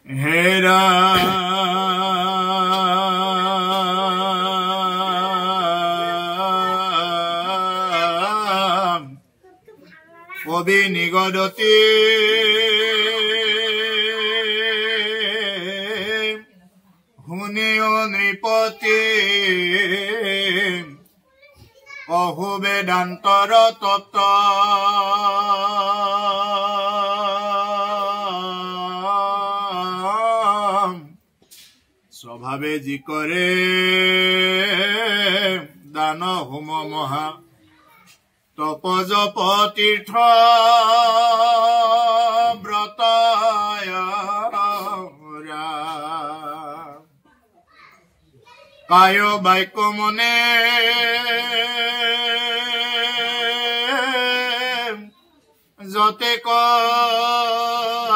হেৰা কবি নিগদতি শুনিও নৃপতি অহু বেদান্তৰ তত্ত্ব স্বভাৱে যি কৰে দান হোম মহা তপজপ তীৰ্থ ব্ৰত কায় বাক্য মনে যতে ক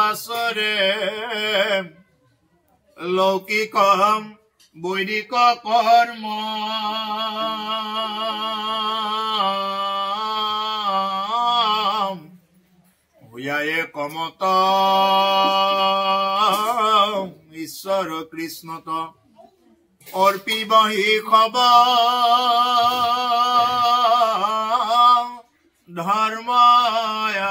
আচৰে লৌকিক বৈদিক কৰ্ম হুয়ায়ে কমত ঈশ্বৰ কৃষ্ণত অৰ্পিবহি খবৰ ধৰ্ময়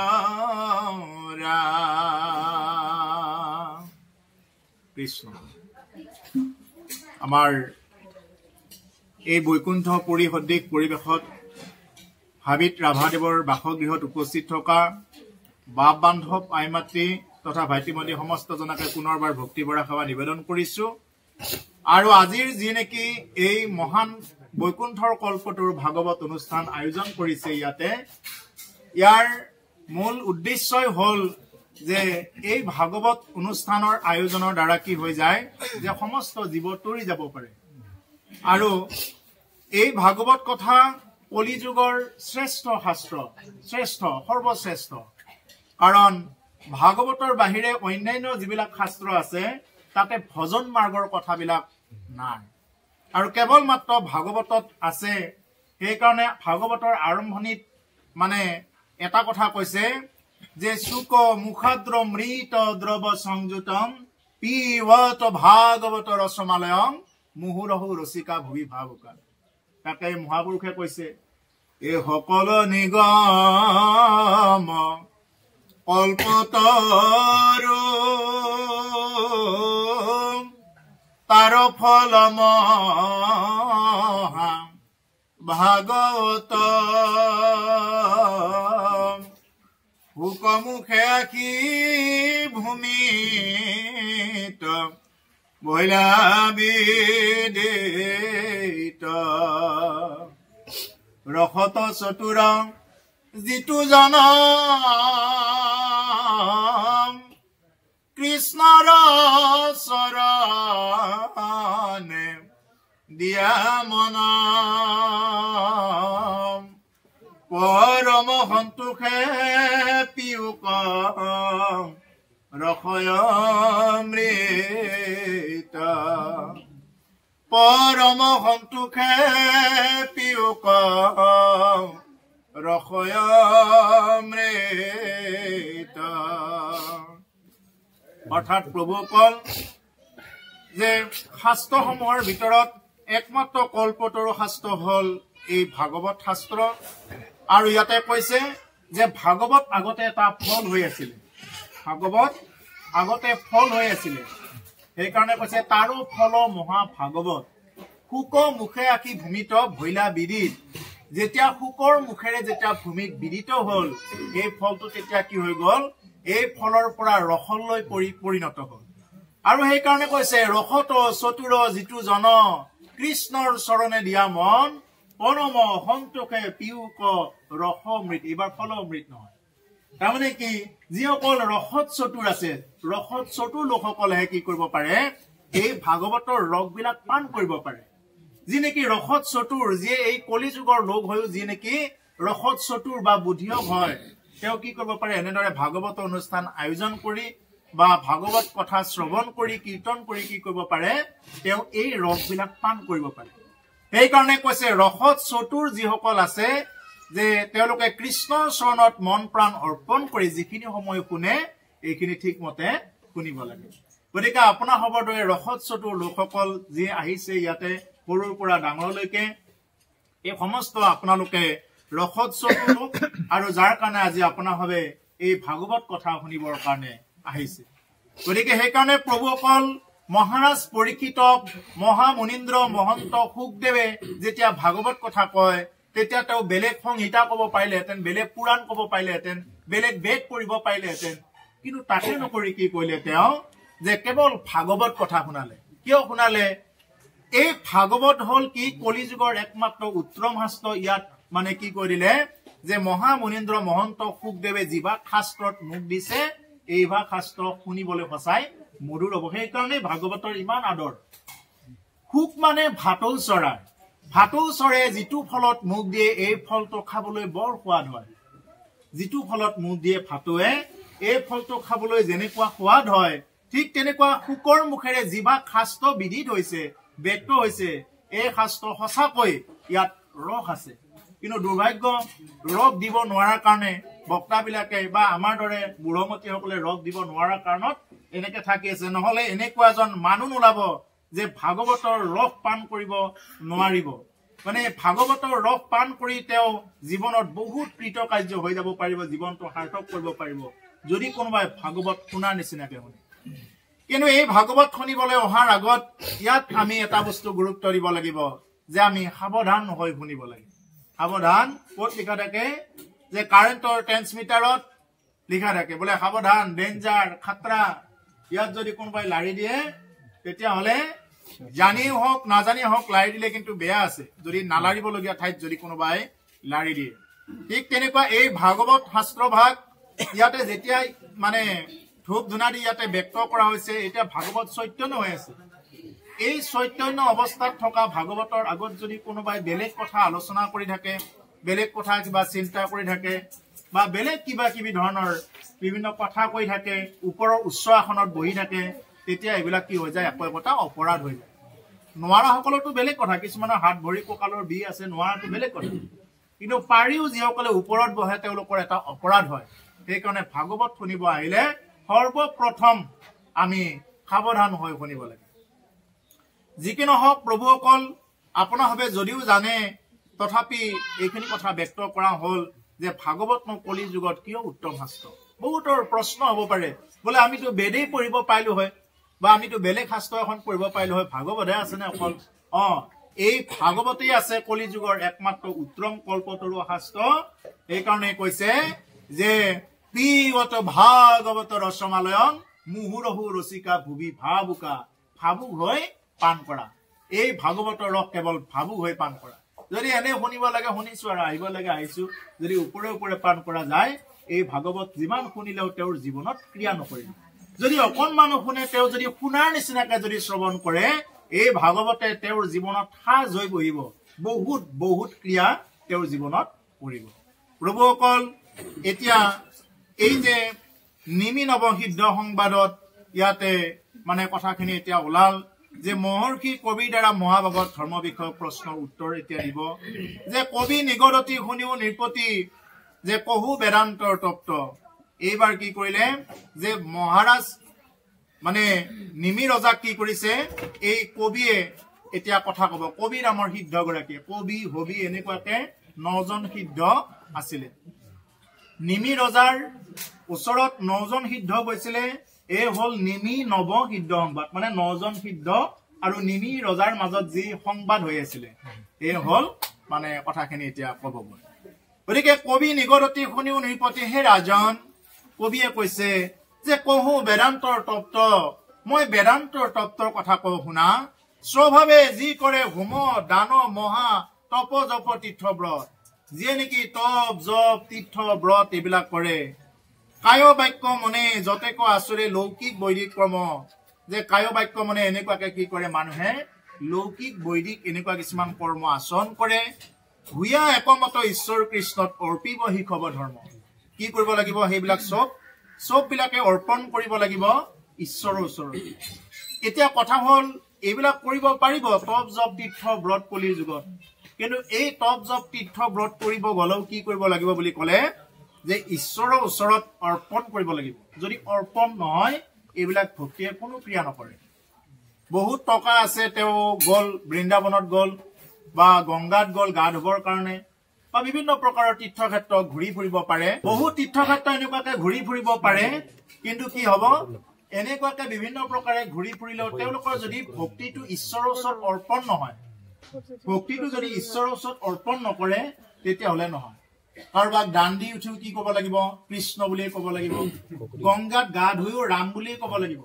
কৃষ্ণ। আমাৰ এই বৈকুণ্ঠপুৰী সদৃশ পৰিৱেশত হাবিত ৰাভাদেৱৰ বাসগৃহত উপস্থিত থকা বাপ বান্ধৱ আই মাতৃ তথা ভাইটিমতী সমস্ত জনকে পুনৰবাৰ ভক্তি ভৰা সেৱা নিবেদন কৰিছো। আৰু আজিৰ যি নেকি এই মহান বৈকুণ্ঠৰ কল্পটোৰ ভাগৱত অনুষ্ঠান আয়োজন কৰিছে ইয়াৰ মূল উদ্দেশ্যই হল যে এই ভাগৱত অনুষ্ঠানৰ আয়োজনৰ দ্বাৰা কি হৈ যায় যে সমস্ত জীৱ তৰি যাব পাৰে। আৰু এই ভাগৱত কথা কলিযুগৰ শ্ৰেষ্ঠ শাস্ত্ৰ, সৰ্বশ্ৰেষ্ঠ। কাৰণ ভাগৱতৰ বাহিৰে অন্যান্য যিবিলাক শাস্ত্ৰ আছে তাতে ভজন মাৰ্গৰ কথাবিলাক নাই আৰু কেৱল মাত্ৰ ভাগৱতত আছে। সেইকাৰণে ভাগৱতৰ আৰম্ভণিত মানে এটা কথা কৈছে যে শুক মুখাদ্ৰ মৃত দ্ৰৱ সংযুতম পিবত ভাগৱত ৰসমালয়ম মুহুৰহু ৰসিকা ভুবি ভাবুকা। তাকে মহাপুৰুষে কৈছে এই সকলো নিগম কল্পতৰু তাৰ ফল মহা ভাগৱত হুকমুখে আখি ভূমিত বৈলা বিদিত ৰসত চতুৰ যিটো জন কৃষ্ণৰ চৰণে দিয়া মন পৰম সন্তোষে পিয়ুক ৰসয়মৃত পৰম সন্তোষে পিয়ুক ৰসয়মৃত। অৰ্থাৎ প্ৰভু কল যে শাস্ত্ৰসমূহৰ ভিতৰত একমাত্ৰ কল্পতৰু শাস্ত্ৰ হল এই ভাগৱত শাস্ত্ৰ। আৰু ইয়াতে কৈছে যে ভাগৱত আগতে এটা ফল হৈ আছিলে, ভাগৱত আগতে ফল হৈ আছিলে। সেইকাৰণে কৈছে তাৰো ফল মহা ভাগৱত শুক মুখে আঁকি ভূমিত ভৈলা বিদিত। যেতিয়া শুকৰ মুখেৰে যেতিয়া ভূমিত বিদিত হল এই ফলটো তেতিয়া কি হৈ গল, এই ফলৰ পৰা ৰসলৈ পৰিণত হল। আৰু সেইকাৰণে কৈছে ৰসত চতুৰ যিটো জন কৃষ্ণৰ চৰণে দিয়া মন পৰম সন্তোষে পিয়ুক ৰসমৃত। এইবাৰ ফলমৃত নহয়, তাৰমানে কি যিসকল ৰসত চতুৰ আছে, ৰসত চতুৰ লোকসকলেহে কি কৰিব পাৰে এই ভাগৱতৰ ৰসবিলাক পান কৰিব পাৰে। যি নেকি ৰসত চতুৰ, যিয়ে এই কলিযুগৰ লোক হৈও যি নেকি ৰসত চতুৰ বা বুদ্ধিয়ক হয়, তেওঁ কি কৰিব পাৰে এনেদৰে ভাগৱত অনুষ্ঠান আয়োজন কৰি বা ভাগৱত কথা শ্ৰৱণ কৰি কীৰ্তন কৰি কি কৰিব পাৰে তেওঁ এই ৰসবিলাক পান কৰিব পাৰে। সেইকাৰণে কৈছে ৰসত চতুৰ যিসকল আছে যে তেওঁলোকে কৃষ্ণৰ চৰণত মন প্ৰাণ অৰ্পণ কৰি যিখিনি সময় শুনে এইখিনি ঠিকমতে শুনিব লাগে। গতিকে আপোনাৰ হবৰ দৰে ৰসদ চতুৰ লোকসকল যি আহিছে ইয়াতে সৰুৰ পৰা ডাঙৰলৈকে এই সমস্ত আপোনালোকে ৰসদ চতুৰ লোক আৰু যাৰ কাৰণে আজি আপোনাৰ হবে এই ভাগৱত কথা শুনিবৰ কাৰণে আহিছে গতিকে সেইকাৰণে প্ৰভুসকল মহাৰাজ পৰীক্ষিতক মহামুনীন্দ্ৰ মহন্ত সুখদেৱে যেতিয়া ভাগৱত কথা কয় তেতিয়া তেওঁ বেলেগ সংহিতা ক'ব পাৰিলেহেঁতেন বেলেগ পুৰাণ ক'ব পাৰিলেহেঁতেন বেলেগ বেদ পঢ়িব পাৰিলেহেঁতেন কিন্তু তাকে নকৰি কি কৰিলে তেওঁ যে কেৱল ভাগৱত কথা শুনালে কিয় শুনালে এই ভাগৱত হল কি কলিযুগৰ একমাত্ৰ উত্তম শাস্ত্ৰ ইয়াত মানে কি কৰিলে যে মহামুনীন্দ্ৰ মহন্ত সুখদেৱে যিভাগ শাস্ত্ৰত মুখ দিছে এইভাগ শাস্ত্ৰ শুনিবলৈ সঁচাই মধুৰ হ'ব সেইকাৰণে ভাগৱতৰ ইমান আদৰ সুখ মানে ভাটৌ চৰাই ভাটৌ চৰায়ে যিটো ফলত মুখ দিয়ে এই ফলটো খাবলৈ বৰ সোৱাদ হয় যিটো ফলত মুখ দিয়ে ভাটৌৱে এই ফলটো খাবলৈ যেনেকুৱা সোৱাদ হয় ঠিক তেনেকুৱা সুকৰ মুখেৰে যিভাগ শাস্ত্ৰ বিধিত হৈছে ব্যক্ত হৈছে এই শাস্ত্ৰ সঁচাকৈ ইয়াত ৰস আছে কিন্তু দুৰ্ভাগ্য ৰস দিব নোৱাৰাৰ কাৰণে বক্তাবিলাকে বা আমাৰ দৰে বুঢ়মতীসকলে ৰস দিব নোৱাৰাৰ কাৰণত এনেকে থাকি আছে নহলে এনেকুৱা এজন মানুহ নোলাব যে ভাগৱতৰ ৰস পান কৰিব নোৱাৰিব মানে ভাগৱতৰ ৰস পান কৰি তেওঁ জীৱনত বহুত কৃতকাৰ্য হৈ যাব পাৰিব জীৱনটো সাৰ্থক কৰিব পাৰিব যদি কোনোবাই ভাগৱত শুনাৰ নিচিনাকে শুনে কিন্তু এই ভাগৱত শুনিবলৈ অহাৰ আগত ইয়াত আমি এটা বস্তু গুৰুত্ব দিব লাগিব যে আমি সাৱধান হৈ শুনিব লাগিব সাৱধান ক'ত লিখা থাকে যে কাৰেণ্টৰ ট্ৰেন্সমিটাৰত লিখা থাকে বোলে সাৱধান ডেঞ্জাৰ খাতৰা ইয়াত যদি কোনোবাই লাৰি দিয়ে তেতিয়াহ'লে জানিও হওক নাজানি হওক লাৰি দিলে কিন্তু বেয়া আছে যদি নালাৰিবলগীয়া ঠাইত যদি কোনোবাই লাৰি দিয়ে ঠিক তেনেকুৱা এই ভাগৱত শাস্ত্ৰ ভাগ ইয়াতে যেতিয়া মানে ধূপ ধূনা দি ইয়াতে ব্যক্ত কৰা হৈছে এতিয়া ভাগৱত চৈতন্য হৈ আছে এই চৈতন্য অৱস্থাত থকা ভাগৱতৰ আগত যদি কোনোবাই বেলেগ কথা আলোচনা কৰি থাকে বেলেগ কথা কিবা চিন্তা কৰি থাকে বা বেলেগ কিবা কিবি ধৰণৰ বিভিন্ন কথা কৈ থাকে ওপৰৰ উচ্চ আসনত বহি থাকে তেতিয়া এইবিলাক কি হৈ যায় একো একোটা অপৰাধ হৈ যায় নোৱাৰা সকলতো বেলেগ কথা কিছুমানৰ হাত ভৰি কঁকালৰ বিষ আছে নোৱাৰাটো বেলেগ কথা কিন্তু পাৰিও যিসকলে ওপৰত বহে তেওঁলোকৰ এটা অপৰাধ হয় সেইকাৰণে ভাগৱত শুনিব আহিলে সৰ্বপ্ৰথম আমি সাৱধান হৈ শুনিব লাগে যিকি নহওক প্ৰভুসকল আপোনাৰভাৱে যদিও জানে তথাপি এইখিনি কথা ব্যক্ত কৰা হল যে ভাগৱত কলি যুগত কিয় উত্তম শাস্ত্ৰ বহুতৰ প্ৰশ্ন হ'ব পাৰে বোলে আমিতো বেদেই পঢ়িব পাৰিলো হয় বা আমিতো বেলেগ শাস্ত্ৰ এখন পঢ়িব পাৰিলো হয় ভাগৱতহে আছে নে অকল এই ভাগৱতেই আছে কলি যুগৰ একমাত্ৰ উত্তম কল্পতৰু শাস্ত্ৰ এইকাৰণে কৈছে যে পিগত ভাগৱত ৰসমালয়ং মুহুৰহু ৰসিকা ভুবি ভাবুকা ভাবুক হৈ পান কৰা এই ভাগৱতৰ ৰস কেৱল ভাবুক হৈ পান কৰা যদি এনে শুনিব লাগে শুনিছো আৰু আহিব লাগে আহিছো যদি ওপৰে ওপৰে পান কৰা যায় এই ভাগৱত যিমান শুনিলেও তেওঁৰ জীৱনত ক্ৰিয়া নকৰিব যদি অকণমানো শুনে তেওঁ যদি শুনাৰ নিচিনাকে যদি শ্ৰৱণ কৰে এই ভাগৱতে তেওঁৰ জীৱনত সাজ হৈ বহিব বহুত বহুত ক্ৰিয়া তেওঁৰ জীৱনত কৰিব প্ৰভুসকল এতিয়া এই যে নিমি নৱসিদ্ধ সংবাদত ইয়াতে মানে কথাখিনি এতিয়া ওলাল যে মহৰ্ষি কবিৰ দ্বাৰা মহাভাগৱত ধৰ্ম বিষয়ক প্ৰশ্নৰ উত্তৰ এতিয়া দিব যে কবি নিগদতি শুনিও নিৰ্পতি যে কহু বেদান্তৰ তত্ত্ব এইবাৰ কি কৰিলে যে মহাৰাজ মানে নিমি ৰজাক কি কৰিছে এই কবিয়ে এতিয়া কথা কব কবি নামৰ সিদ্ধগৰাকীয়ে কবি হবি এনেকুৱাকে 9জন সিদ্ধ আছিলে নিমি ৰজাৰ ওচৰত 9জন সিদ্ধ গৈছিলে এই হল নিমি নৱ সিদ্ধ সংবাদ মানে 9জন সিদ্ধ আৰু নিমি ৰজাৰ মাজত যি সংবাদ হৈ আছিলে এই হল মানে কথাখিনি এতিয়া কব গতিকে কবি নিগদতি শুনিও নিৰ্পতি হে ৰাজন কবিয়ে কৈছে যে কহু বেদান্তৰ তত্ত্ব মই বেদান্তৰ তত্ত্বৰ কথা কওঁ শুনা স্বভাৱে যি কৰে হোম দান মহা তপ জপ তীৰ্থ ব্ৰত যিয়ে নেকি তপ জপ তীৰ্থ ব্ৰত এইবিলাক কৰে কায় বাক্য মনে যতেক আচৰে লৌকিক বৈদিক কৰ্ম যে কায় বাক্য মনে এনেকুৱাকে কি কৰে মানুহে লৌকিক বৈদিক এনেকুৱা কিছুমান কৰ্ম আচৰণ কৰে ভূয়া একমত ঈশ্বৰ কৃষ্ণত অৰ্পিব শিখব ধৰ্ম কি কৰিব লাগিব সেইবিলাক সব বিলাকে অৰ্পণ কৰিব লাগিব ঈশ্বৰৰ ওচৰত এতিয়া কথা হল এইবিলাক কৰিব পাৰিব তপ জপ তীৰ্থ ব্ৰত কলিৰ যুগত কিন্তু এই তপ জপ তীৰ্থ ব্ৰত কৰিব গলেও কি কৰিব লাগিব বুলি ক'লে যে ঈশ্বৰৰ ওচৰত অৰ্পণ কৰিব লাগিব যদি অৰ্পণ নহয় এইবিলাক ভক্তিয়ে কোনো ক্ৰিয়া নকৰে বহুত টকা আছে তেও গল বৃন্দাবনত গল বা গংগাত গল গা ধুবৰ কাৰণে বা বিভিন্ন প্ৰকাৰৰ তীৰ্থক্ষেত্ৰ ঘূৰি ফুৰিব পাৰে বহুত তীৰ্থক্ষেত্ৰ এনেকুৱাকে ঘূৰি ফুৰিব পাৰে কিন্তু কি হ'ব এনেকুৱাকে বিভিন্ন প্ৰকাৰে ঘূৰি ফুৰিলেও তেওঁলোকৰ যদি ভক্তিটো ঈশ্বৰৰ ওচৰত অৰ্পণ নহয় ভক্তিটো যদি ঈশ্বৰৰ ওচৰত অৰ্পণ নকৰে তেতিয়াহ'লে নহয় কাৰোবাক দান দি উঠিও কি ক'ব লাগিব কৃষ্ণ বুলিয়ে ক'ব লাগিব গংগাত গা ধুইও ৰাম বুলিয়ে ক'ব লাগিব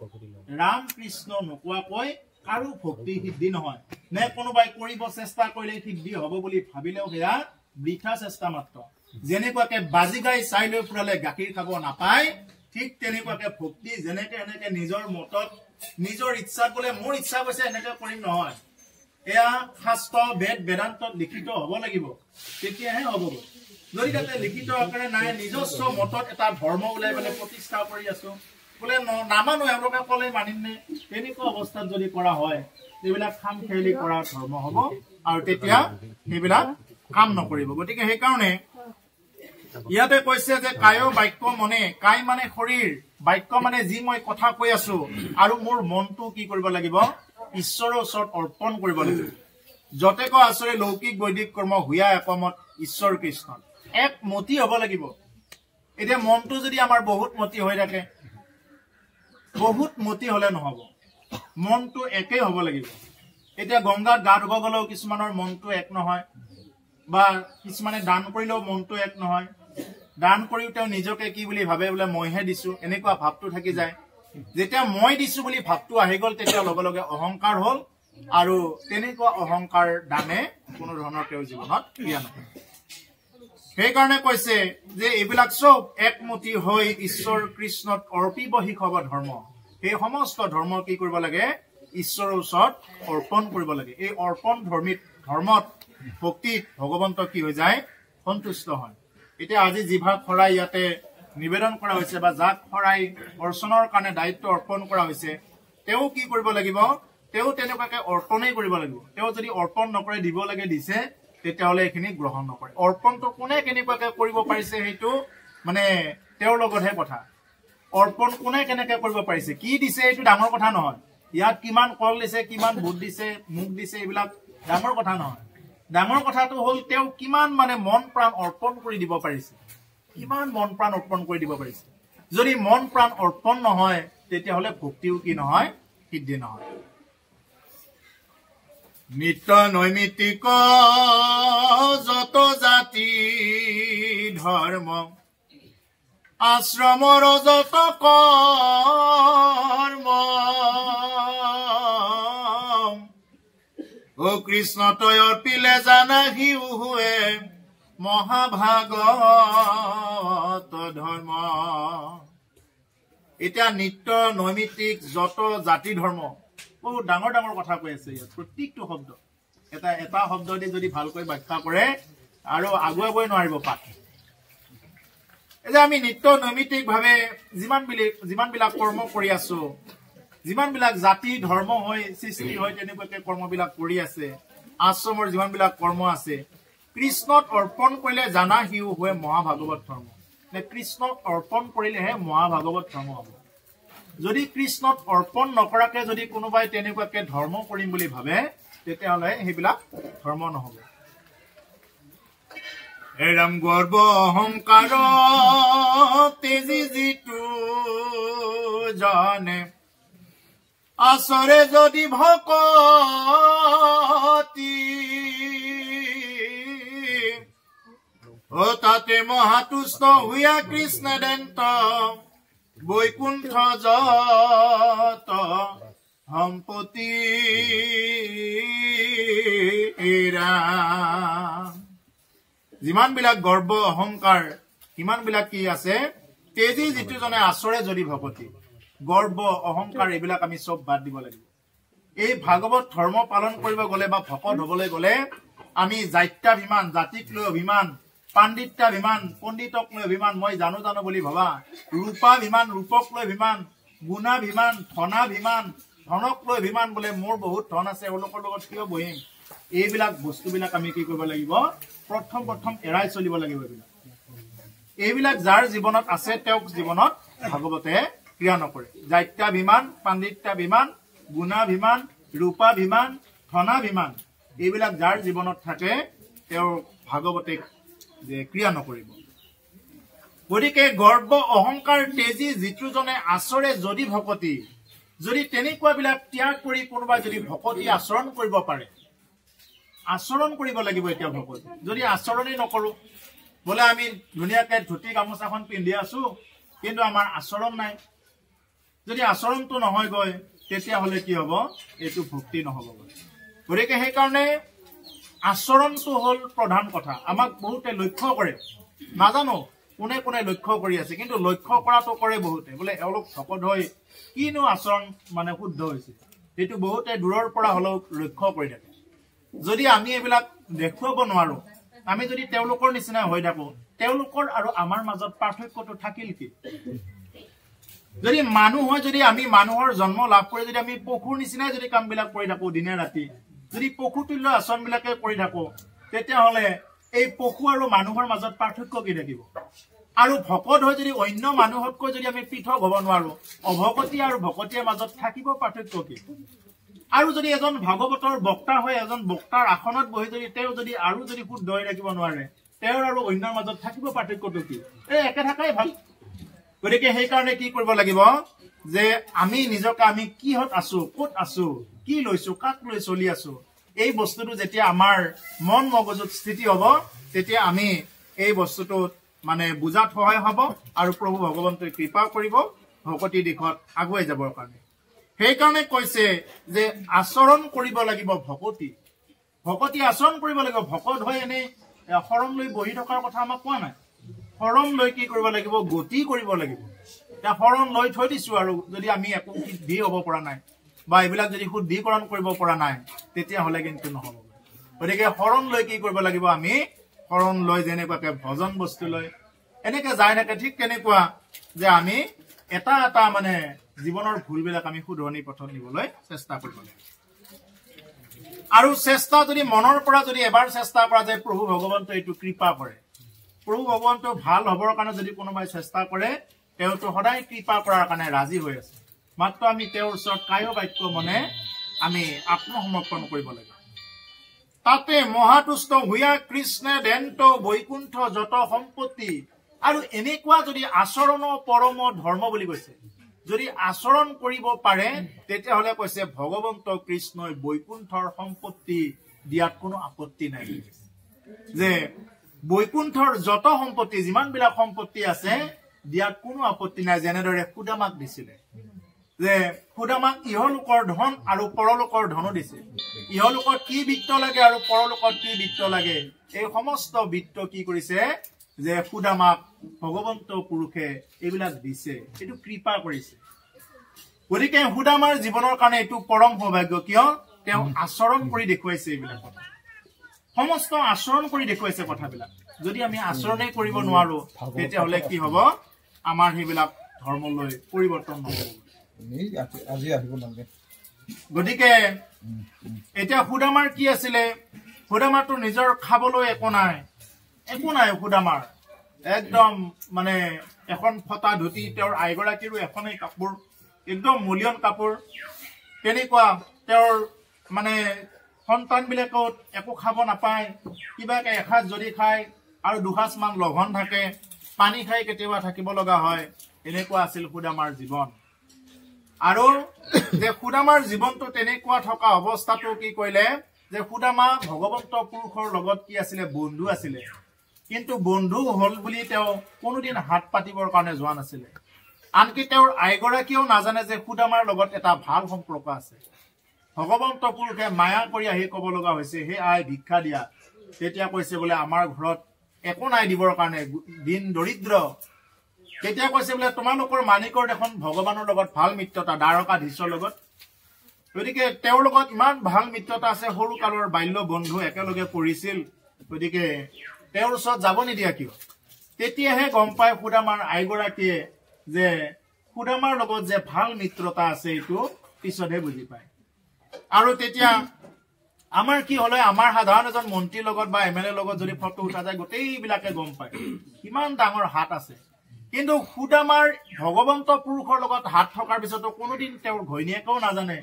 ৰাম কৃষ্ণ নোকোৱাকৈ কাৰো ভক্তি সিদ্ধি নহয় নে কোনোবাই কৰিব চেষ্টা কৰিলে সিদ্ধি হ'ব বুলি ভাবিলেও সেয়া বৃথা চেষ্টা মাত্ৰ যেনেকুৱাকে বাজি গাই চাই লৈ ফুৰালে গাখীৰ খাব নাপায় ঠিক তেনেকুৱাকে ভক্তি যেনেকে এনেকে নিজৰ মতত নিজৰ ইচ্ছাত বোলে মোৰ ইচ্ছা হৈছে এনেকে কৰিম নহয় এয়া শাস্ত্ৰ বেদ বেদান্তত লিখিত হ'ব লাগিব তেতিয়াহে হ'ব যদি তাতে লিখিত আকাৰে নাই নিজস্ব মতত এটা ধৰ্ম ওলাই পেলাই প্ৰতিষ্ঠা কৰি আছো বোলে নামানো এওঁলোকে ক'লে মানিম নে তেনেকুৱা অৱস্থাত যদি কৰা হয় এইবিলাক খাম খেলি কৰা ধৰ্ম হ'ব আৰু তেতিয়া সেইবিলাক কাম নকৰিব গতিকে সেইকাৰণে ইয়াতে কৈছে যে কায় বাক্য মনে কাই মানে শৰীৰ বাক্য মানে যি মই কথা কৈ আছো আৰু মোৰ মনটো কি কৰিব লাগিব ঈশ্বৰৰ ওচৰত অৰ্পণ কৰিব লাগিব যতেক আচৰে লৌকিক বৈদিক কৰ্ম হুয়া একমত ঈশ্বৰ কৃষ্ণ এক মতি হ'ব লাগিব এতিয়া মনটো যদি আমাৰ বহুত মতি হৈ থাকে বহুত মতি হলে নহব মনটো একেই হ'ব লাগিব এতিয়া গংগাত গা ধুব গলেও কিছুমানৰ মনটো এক নহয় বা কিছুমানে দান কৰিলেও মনটো এক নহয় দান কৰিও তেওঁ নিজকে কি বুলি ভাবে বোলে মইহে দিছো এনেকুৱা ভাৱটো থাকি যায় যেতিয়া মই দিছো বুলি ভাৱটো আহি গল তেতিয়া লগে লগে অহংকাৰ হল আৰু তেনেকুৱা অহংকাৰ দানে কোনো ধৰণৰ তেওঁ জীৱনত ক্ৰিয়া নকৰে সেইকাৰণে কৈছে যে এইবিলাক চব একমতি হৈ ঈশ্বৰ কৃষ্ণত অৰ্পিব শিখব ধৰ্ম সেই সমস্ত ধৰ্ম কি কৰিব লাগে ঈশ্বৰৰ ওচৰত অৰ্পণ কৰিব লাগে এই অৰ্পণ ধৰ্মত ভক্তিত ভগৱন্ত কি হৈ যায় সন্তুষ্ট হয় এতিয়া আজি জিভাক শৰাই ইয়াতে নিবেদন কৰা হৈছে বা যাক শৰাই অৰ্চনৰ কাৰণে দায়িত্ব অৰ্পণ কৰা হৈছে তেওঁ কি কৰিব লাগিব তেওঁ তেনেকুৱাকে অৰ্পণেই কৰিব লাগিব তেওঁ যদি অৰ্পণ নকৰে দিব লাগে দিছে তেতিয়াহ'লে এইখিনি গ্ৰহণ নকৰে অৰ্পণটো কোনে কেনেকুৱাকে কৰিব পাৰিছে সেইটো মানে তেওঁৰ লগতহে কথা অৰ্পণ কোনে কেনেকে কৰিব পাৰিছে কি দিছে এইটো ডাঙৰ কথা নহয় ইয়াত কিমান কল দিছে কিমান বুট দিছে মুখ দিছে এইবিলাক ডাঙৰ কথা নহয় ডাঙৰ কথাটো হ'ল তেওঁ কিমান মানে মন প্ৰাণ অৰ্পণ কৰি দিব পাৰিছে কিমান মন প্ৰাণ অৰ্পণ কৰি দিব পাৰিছে যদি মন প্ৰাণ অৰ্পণ নহয় তেতিয়াহ'লে ভক্তিও কি নহয় সিদ্ধি নহয় নিত্য নৈমিত্তিক যত জাতি ধৰ্ম আশ্ৰমৰ যত কৰ্ম ও কৃষ্ণ তই অৰ্পিলে জানা সিও হুৱে মহাভাগত ধৰ্ম এতিয়া নিত্য নৈমিত্তিক যত জাতি ধৰ্ম বহুত ডাঙৰ ডাঙৰ কথা কৈ আছে ইয়াত প্ৰত্যেকটো শব্দ এটা শব্দ দি যদি ভালকৈ ব্যাখ্যা কৰে আৰু আগুৱাবই নোৱাৰিব পাঠ এই যে আমি নিত্য নৈমিত্তিক ভাৱে যিমানবিলাক কৰ্ম কৰি আছো যিমানবিলাক জাতি ধৰ্ম হৈ সৃষ্টি হৈ তেনেকুৱাকে কৰ্মবিলাক কৰি আছে আশ্ৰমৰ যিমানবিলাক কৰ্ম আছে কৃষ্ণত অৰ্পণ কৰিলে জানা সিও হুৱে মহাভাগৱত ধৰ্ম কৃষ্ণক অৰ্পণ কৰিলেহে মহাভাগৱত ধৰ্ম হ'ব যদি কৃষ্ণত অৰ্পণ নকৰাকে যদি কোনোবাই তেনেকুৱাকে ধৰ্ম কৰিম বুলি ভাবে তেতিয়াহ'লে সেইবিলাক ধৰ্ম নহ'ব এৰাম গৰ্ব অহংকাৰ তেজি যিটো জানে আচৰে যদি ভকতি ও তাতে মহাতুষ্ট হুয়া কৃষ্ণ দেন্ত বৈকুণ্ঠ যত সম্পত্তি যিমানবিলাক গৰ্ব অহংকাৰ সিমানবিলাক কি আছে তেজি যিটো জনে আচৰে যদি ভকতি গৰ্ব অহংকাৰ এইবিলাক আমি চব বাদ দিব লাগিব এই ভাগৱত ধৰ্ম পালন কৰিব গলে বা ভকত হবলৈ গলে আমি জাত্যাভিমান জাতিক লৈ অভিমান পাণ্ডিত্যাভিমান পণ্ডিতক লৈ অভিমান মই জানো বুলি ভাবা ৰূপাভিমান ৰূপক লৈ অভিমান গুণাভিমান ধনাভিমান ধনক লৈ অভিমান বোলে মোৰ বহুত ধন আছে এওঁলোকৰ লগত কিয় বহিম এইবিলাক বস্তুবিলাক আমি কি কৰিব লাগিব প্ৰথম এৰাই চলিব লাগিব এইবিলাক যাৰ জীৱনত আছে তেওঁক জীৱনত ভাগৱতে ক্ৰিয়া নকৰে জাত্যাভিমান পাণ্ডিত্যাভিমান গুণাভিমান ৰূপাভিমান ধনাভিমান এইবিলাক যাৰ জীৱনত থাকে তেওঁ ভাগৱতে যে ক্ৰিয়া নকৰিব গতিকে গৰ্ব অহংকাৰ তেজি যিটোজনে আচৰে যদি ভকতি যদি তেনেকুৱাবিলাক ত্যাগ কৰি কোনোবাই যদি ভকতি আচৰণ কৰিব পাৰে আচৰণ কৰিব লাগিব এতিয়া ভকতি যদি আচৰণেই নকৰো বোলে আমি ধুনীয়াকৈ ধুতি গামোচাখন পিন্ধি আছো কিন্তু আমাৰ আচৰণ নাই যদি আচৰণটো নহয় গৈ তেতিয়াহ'লে কি হ'ব এইটো ভক্তি নহ'ব গতিকে সেইকাৰণে আচৰণটো হ'ল প্ৰধান কথা আমাক বহুতে লক্ষ্য কৰে নাজানো কোনে কোনে লক্ষ্য কৰি আছে কিন্তু লক্ষ্য কৰাটো কৰে বহুতে বোলে এওঁলোক ভকত হৈ কিনো আচৰণ মানে শুদ্ধ হৈছে সেইটো বহুতে দূৰৰ পৰা হ'লেও লক্ষ্য কৰি থাকে যদি আমি এইবিলাক দেখুৱাব নোৱাৰো আমি যদি তেওঁলোকৰ নিচিনা হৈ থাকো তেওঁলোকৰ আৰু আমাৰ মাজত পাৰ্থক্যটো থাকিল কি যদি মানুহ হয় যদি আমি মানুহৰ জন্ম লাভ কৰি যদি আমি পশুৰ নিচিনাই যদি কামবিলাক কৰি থাকো দিনে ৰাতি যদি পশুতুল্য আচৰণবিলাকে কৰি থাকো তেতিয়াহ'লে এই পশু আৰু মানুহৰ মাজত পাৰ্থক্য কি থাকিব আৰু ভকত হৈ যদি অন্য মানুহতকৈ যদি আমি পৃথক হ'ব নোৱাৰো অভকতি আৰু ভকতিৰ মাজত থাকিব পাৰ্থক্য কি আৰু যদি এজন ভাগৱতৰ বক্তা হয় এজন বক্তাৰ আসনত বহি যদি তেওঁ যদি আৰু যদি শুদ্ধ হৈ থাকিব নোৱাৰে তেওঁৰ আৰু অন্যৰ মাজত থাকিব পাৰ্থক্যটো কি এই একে থাকাই ভাল গতিকে সেইকাৰণে কি কৰিব লাগিব যে আমি নিজকে আমি কিহত আছো ক'ত আছো কি লৈছো কাক লৈ চলি আছো এই বস্তুটো যেতিয়া আমাৰ মন মগজুত স্থিতি হ'ব তেতিয়া আমি এই বস্তুটোত মানে বুজাত সহায় হ'ব আৰু প্ৰভু ভগৱন্তই কৃপা কৰিব ভকতি দিশত আগুৱাই যাবৰ কাৰণে সেইকাৰণে কৈছে যে আচৰণ কৰিব লাগিব ভকতি ভকতি আচৰণ কৰিব লাগিব ভকত হৈ এনেই শৰণ লৈ বহি থকাৰ কথা আমাক কোৱা নাই শৰণ লৈ কি কৰিব লাগিব গতি কৰিব লাগিব এতিয়া শৰণ লৈ থৈ দিছো আৰু যদি আমি একো সিদ্ধি হ'ব পৰা নাই বা এইবিলাক যদি শুদ্ধিকৰণ কৰিব পৰা নাই তেতিয়াহ'লে কিন্তু নহ'ব গতিকে শৰণ লৈ কি কৰিব লাগিব আমি শৰণ লৈ যেনেকুৱাকে ভজন বস্তু লৈ এনেকে যাই থাকে ঠিক তেনেকুৱা যে আমি এটা এটা মানে জীৱনৰ ভুলবিলাক আমি শুধৰণি পথত নিবলৈ চেষ্টা কৰিব লাগিব আৰু চেষ্টা যদি মনৰ পৰা যদি এবাৰ চেষ্টা কৰা যায় প্ৰভু ভগৱন্ত এইটো কৃপা কৰে প্ৰভু ভগৱন্ত ভাল হ'বৰ কাৰণে যদি কোনোবাই চেষ্টা কৰে তেওঁতো সদায় কৃপা কৰাৰ কাৰণে ৰাজি হৈ আছে মাত্ৰ আমি তেওঁৰ ওচৰত কায় বাক্য মনে আমি আত্মসমৰ্পণ কৰিব লাগে তাতে মহাতুষ্ট হুয়া কৃষ্ণে দেন্ত বৈকুণ্ঠ যত সম্পত্তি আৰু এনেকুৱা যদি আচৰণ পৰম ধৰ্ম বুলি কৈছে যদি আচৰণ কৰিব পাৰে তেতিয়াহ'লে কৈছে ভগৱন্ত কৃষ্ণই বৈকুণ্ঠৰ সম্পত্তি দিয়াত কোনো আপত্তি নাই যে বৈকুণ্ঠৰ যত সম্পত্তি যিমানবিলাক সম্পত্তি আছে দিয়াত কোনো আপত্তি নাই যেনেদৰে সুদামাক দিছিলে যে সুদামাক ইহলোকৰ ধন আৰু পৰলোকৰ ধনো দিছে ইহলোকত কি বিত্ত লাগে আৰু পৰলোকত কি বিত্ত লাগে এই সমস্ত বিত্ত কি কৰিছে যে সুদামাক ভগৱন্ত পুৰুষে এইবিলাক দিছে এইটো কৃপা কৰিছে গতিকে সুদামাৰ জীৱনৰ কাৰণে এইটো পৰম সৌভাগ্য কিয় তেওঁ আচৰণ কৰি দেখুৱাইছে এইবিলাক কথা সমস্ত আচৰণ কৰি দেখুৱাইছে কথাবিলাক যদি আমি আচৰণে কৰিব নোৱাৰো তেতিয়াহ'লে কি হ'ব আমাৰ সেইবিলাক ধৰ্মলৈ পৰিৱৰ্তন নহ'ব গতিকে এতিয়া সুদামাৰ কি আছিলে সুদামাৰটো নিজৰ খাবলৈ একো নাই সুদামাৰ একদম মানে এখন ফটা ধুতি তেওঁৰ আইগৰাকীৰো এখনেই কাপোৰ একদম মূল্যৱান কাপোৰ তেনেকুৱা তেওঁৰ মানে সন্তানবিলাকত একো খাব নাপায় কিবাকে এসাঁজ যদি খায় আৰু দুসাঁজমান লঘন থাকে পানী খাই কেতিয়াবা থাকিব লগা হয় এনেকুৱা আছিল সুদামাৰ জীৱন আৰু যে সুদামাৰ জীৱনটো তেনেকুৱা থকা অৱস্থাটো কি কৰিলে যে সুদামা ভগৱন্ত পুৰুষৰ লগত কি আছিলে বন্ধু আছিলে কিন্তু বন্ধু হ'ল বুলি তেওঁ কোনোদিন হাত পাতিবৰ কাৰণে যোৱা নাছিলে আনকি তেওঁৰ আইগৰাকীয়েও নাজানে যে সুদামাৰ লগত এটা ভাল সম্পৰ্ক আছে ভগৱন্ত পুৰুষে মায়া কৰি আহি ক'ব লগা হৈছে হে আই ভিক্ষা দিয়া তেতিয়া কৈছে বোলে আমাৰ ঘৰত একো নাই দিবৰ কাৰণে দিন দৰিদ্ৰ তেতিয়া কৈছে বোলে তোমালোকৰ মালিকৰ দেখোন ভগৱানৰ লগত ভাল মিত্ৰতা দ্বাৰকাধীশৰ লগত গতিকে তেওঁৰ লগত ইমান ভাল মিত্ৰতা আছে সৰু কালৰ বাল্য বন্ধু একেলগে পঢ়িছিল গতিকে তেওঁৰ ওচৰত যাব নিদিয়া কিয় তেতিয়াহে গম পায় সুদামাৰ আইগৰাকীয়ে যে সুদামাৰ লগত যে ভাল মিত্ৰতা আছে এইটো পিছতহে বুজি পায় আৰু তেতিয়া আমাৰ কি হলে আমাৰ সাধাৰণ এজন মন্ত্ৰীৰ লগত বা এমএলএ লগত যদি ফটো উঠা যায় গোটেইবিলাকে গম পায় কিমান ডাঙৰ হাত আছে কিন্তু সুদামাৰ ভগৱন্ত পুৰুষৰ লগত হাত থকাৰ পিছতো কোনোদিন তেওঁৰ ঘৈণীয়েকেও নাজানে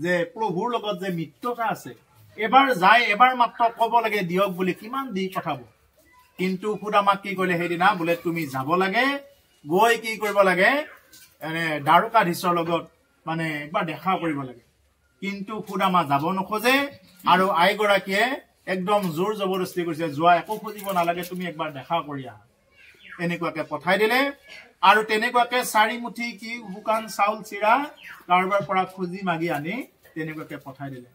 যে প্ৰভুৰ লগত যে মিত্ৰতা আছে। এবাৰ যায়, এবাৰ মাত্ৰ ক'ব লাগে দিয়ক বুলি, কিমান দি পঠাব। কিন্তু সুদামাক কি কৰিলে সেইদিনা, বোলে তুমি যাব লাগে, গৈ কি কৰিব লাগে, দ্বাৰকাধীশৰ লগত মানে একবাৰ দেখা কৰিব লাগে। কিন্তু সুদামা যাব নোখোজে আৰু আইগৰাকীয়ে একদম জোৰ জবৰদস্তি কৰিছে, যোৱা, একো খুজিব নালাগে, তুমি একবাৰ দেখা কৰি আহা। এনেকুৱাকে পঠাই দিলে আৰু তেনেকুৱাকে 4 মুঠি কি শুকান চাউল চিৰা কাৰোবাৰ পৰা খুজি মাগি আনি তেনেকুৱাকে পঠাই দিলে।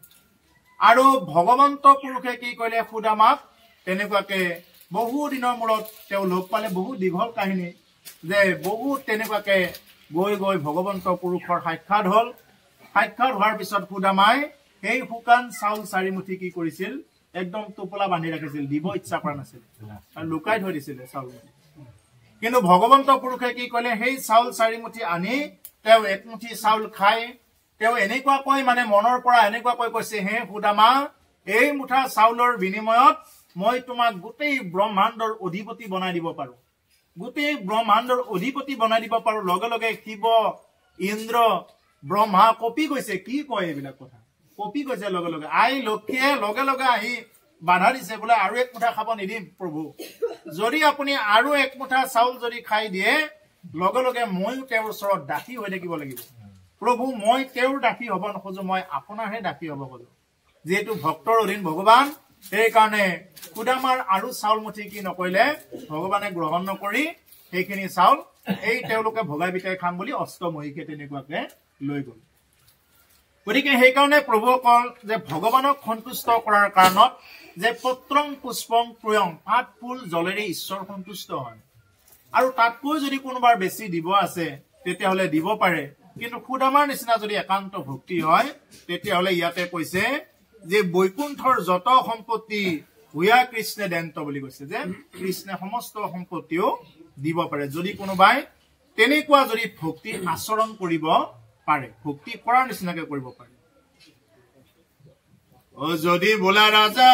আৰু ভগৱন্ত পুৰুষে কি কৰিলে, সুদামাক তেনেকুৱাকে বহু দিনৰ মূৰত তেওঁ লগ পালে, বহু দীঘল কাহিনী, যে বহুত তেনেকুৱাকে গৈ গৈ ভগৱন্ত পুৰুষৰ সাক্ষাৎ হল। সাক্ষাৎ হোৱাৰ পিছত সুদামাই সেই শুকান চাউল 4 মুঠি কি কৰিছিল, একদম টোপোলা বান্ধি ৰাখিছিল, দিব ইচ্ছা কৰা নাছিল আৰু লুকাই থৈ দিছিলে চাউল। কিন্তু ভগৱন্ত পুৰুষে কি কৰিলে, সেই চাউল 4 মুঠি আনি তেওঁ 1 মুঠি চাউল খাই তেওঁ এনেকুৱাকৈ মানে মনৰ পৰা এনেকুৱাকৈ কৈছে, হে সুদামা, এই মুঠা চাউলৰ বিনিময়ত মই তোমাক গোটেই ব্ৰহ্মাণ্ডৰ অধিপতি বনাই দিব পাৰো, গোটেই ব্ৰহ্মাণ্ডৰ অধিপতি বনাই দিব পাৰো। লগে লগে শিৱ, ইন্দ্ৰ, ব্ৰহ্মা কঁপি গৈছে, কি কয় এইবিলাক কথা, কঁপি গৈছে লগে লগে। আই লক্ষ্মীয়ে লগে লগে আহি বাধা দিছে, বোলে আৰু 1 মুঠা খাব নিদিম প্ৰভু, যদি আপুনি আৰু 1 মুঠা চাউল যদি খাই দিয়ে, লগে লগে ময়ো তেওঁৰ ওচৰত দাসী হৈ থাকিব লাগিব। প্ৰভু, মই তেওঁৰ দাসী হব নোখোজো, মই আপোনাৰহে দাসী হব খোজো, যিহেতু ভক্তৰ অধীন ভগৱান। সেইকাৰণে সুদামাৰ আৰু চাউল মুঠি কি নকৰিলে, ভগৱানে গ্ৰহণ নকৰি সেইখিনি চাউল এই তেওঁলোকে ভগাই বিটাই খাম বুলি অষ্টমহীকে তেনেকুৱাকে লৈ গল। গতিকে সেইকাৰণে প্ৰভুসকল যে ভগৱানক সন্তুষ্ট কৰাৰ কাৰণত যে পত্ৰং পুষ্পং প্ৰিয়ং, পাত ফুল জলেৰে ঈশ্বৰ সন্তুষ্ট হয়। আৰু তাতকৈ যদি কোনোবাৰ বেছি দিব আছে তেতিয়াহ'লে দিব পাৰে, কিন্তু সুদামাৰ নিচিনা যদি একান্ত ভক্তি হয় তেতিয়াহ'লে ইয়াতে কৈছে যে বৈকুণ্ঠৰ যত সম্পত্তি হুয়া কৃষ্ণে দেন্ত বুলি কৈছে, যে কৃষ্ণে সমস্ত সম্পত্তিও দিব পাৰে যদি কোনোবাই তেনেকুৱা যদি ভক্তি আচৰণ কৰিব পাৰে, ভক্তি কৰাৰ নিচিনাকে কৰিব পাৰে। ও যদি বোলা ৰাজা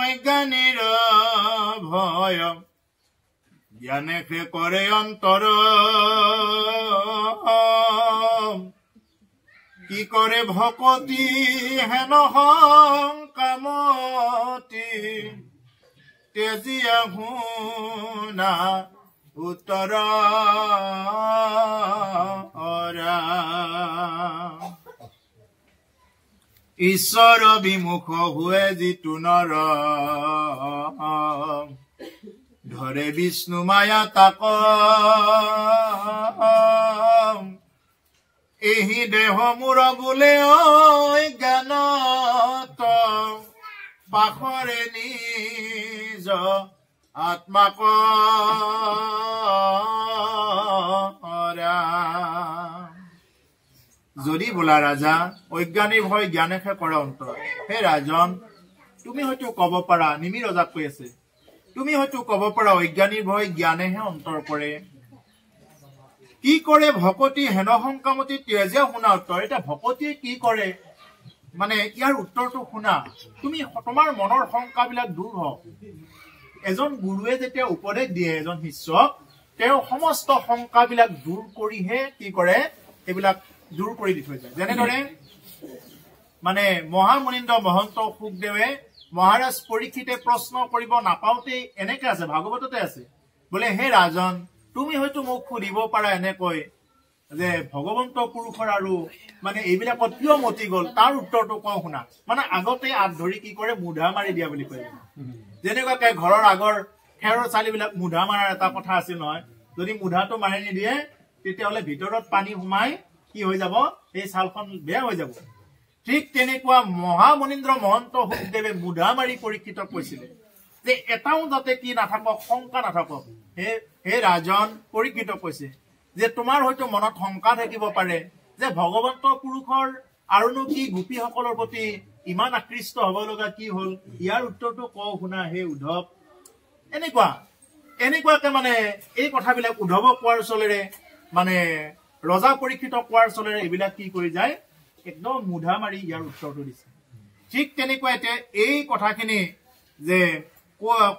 অজ্ঞানীৰ ভয়, জ্ঞানে কৰে অন্তৰ, কি কৰে ভকতি হেন কামতি, তেজিয়া শুনা উত্তৰ। ঈশ্বৰ বিমুখ হুৱে যিটো নৰ, ধৰে বিষ্ণু মায়া তাক, এহি দেহ মূৰ বোলে জ্ঞানত, পাখৰে নিজ আত্মাক। যদি বোলা ৰাজা অজ্ঞানীৰ ভয় জ্ঞানেহে কৰে অন্তৰ। হে ৰাজন, তুমি হয়তো কব পাৰা, নিমি ৰজাক কৈ আছে, তুমি হয়তো কব পাৰা অজ্ঞানীৰ ভয় জ্ঞানেহে অন্তৰ কৰে। কি কৰে ভকতি হেন সংকামতি, তেজে শুনা উত্তৰ। এতিয়া ভকতিয়ে কি কৰে, মানে ইয়াৰ উত্তৰটো শুনা। তুমি তোমাৰ মনৰ শংকাবিলাক দূৰ হওক। এজন গুৰুৱে যেতিয়া উপদেশ দিয়ে এজন শিষ্যক, তেওঁ সমস্ত শংকাবিলাক দূৰ কৰিহে কি কৰে, এইবিলাক দূৰ কৰি দি থৈ যায়। যেনেদৰে মানে মহামুনীন্দ্ৰ মহন্ত সুখদেৱে মহাৰাজ পৰীক্ষিতে প্ৰশ্ন কৰিব নাপাওঁতেই এনেকে আছে, ভাগৱততে আছে, বোলে হে ৰাজন, তুমি হয়তো মোক সুধিব পাৰা এনেকৈ যে ভগৱন্ত পুৰুষৰ আৰু মানে এইবিলাকত কিয় মতি গল, তাৰ উত্তৰটো কওঁ শুনা। মানে আগতে আঁত ধৰি কি কৰে, মুধা মাৰি দিয়া বুলি কয়। যেনেকুৱাকে ঘৰৰ আগৰ খেৰৰ চালিবিলাক মুধা মাৰাৰ এটা কথা আছিল নহয়, যদি মুধাটো মাৰি নিদিয়ে তেতিয়াহ'লে ভিতৰত পানী সোমাই কি হৈ যাব, এই ছালখন বেয়া হৈ যাব। ঠিক তেনেকুৱা মহামুনীন্দ্ৰ মহন্ত সুখদেৱে মুধা মাৰি পৰীক্ষিতক কৈছিলে যে এটাও যাতে কি নাথাকক, শংকা নাথাকক। হে ৰাজন, পৰীক্ষিতক কৈছে যে তোমাৰ হয়তো মনত শংকা থাকিব পাৰে যে ভগৱন্ত পুৰুষৰ আৰুনো কি গোপীসকলৰ প্ৰতি ইমান আকৃষ্ট হব লগা কি হল, ইয়াৰ উত্তৰটো কওঁ শুনা হে উদ্ধৱ। এনেকুৱাকে মানে এই কথাবিলাক উদ্ধৱক কোৱাৰ চলেৰে, মানে ৰজা পৰীক্ষিতক কোৱাৰ চলেৰে এইবিলাক কি কৰি যায়, একদম মুধা মাৰি ইয়াৰ উত্তৰটো দিছে। ঠিক তেনেকুৱা এতিয়া এই কথাখিনি যে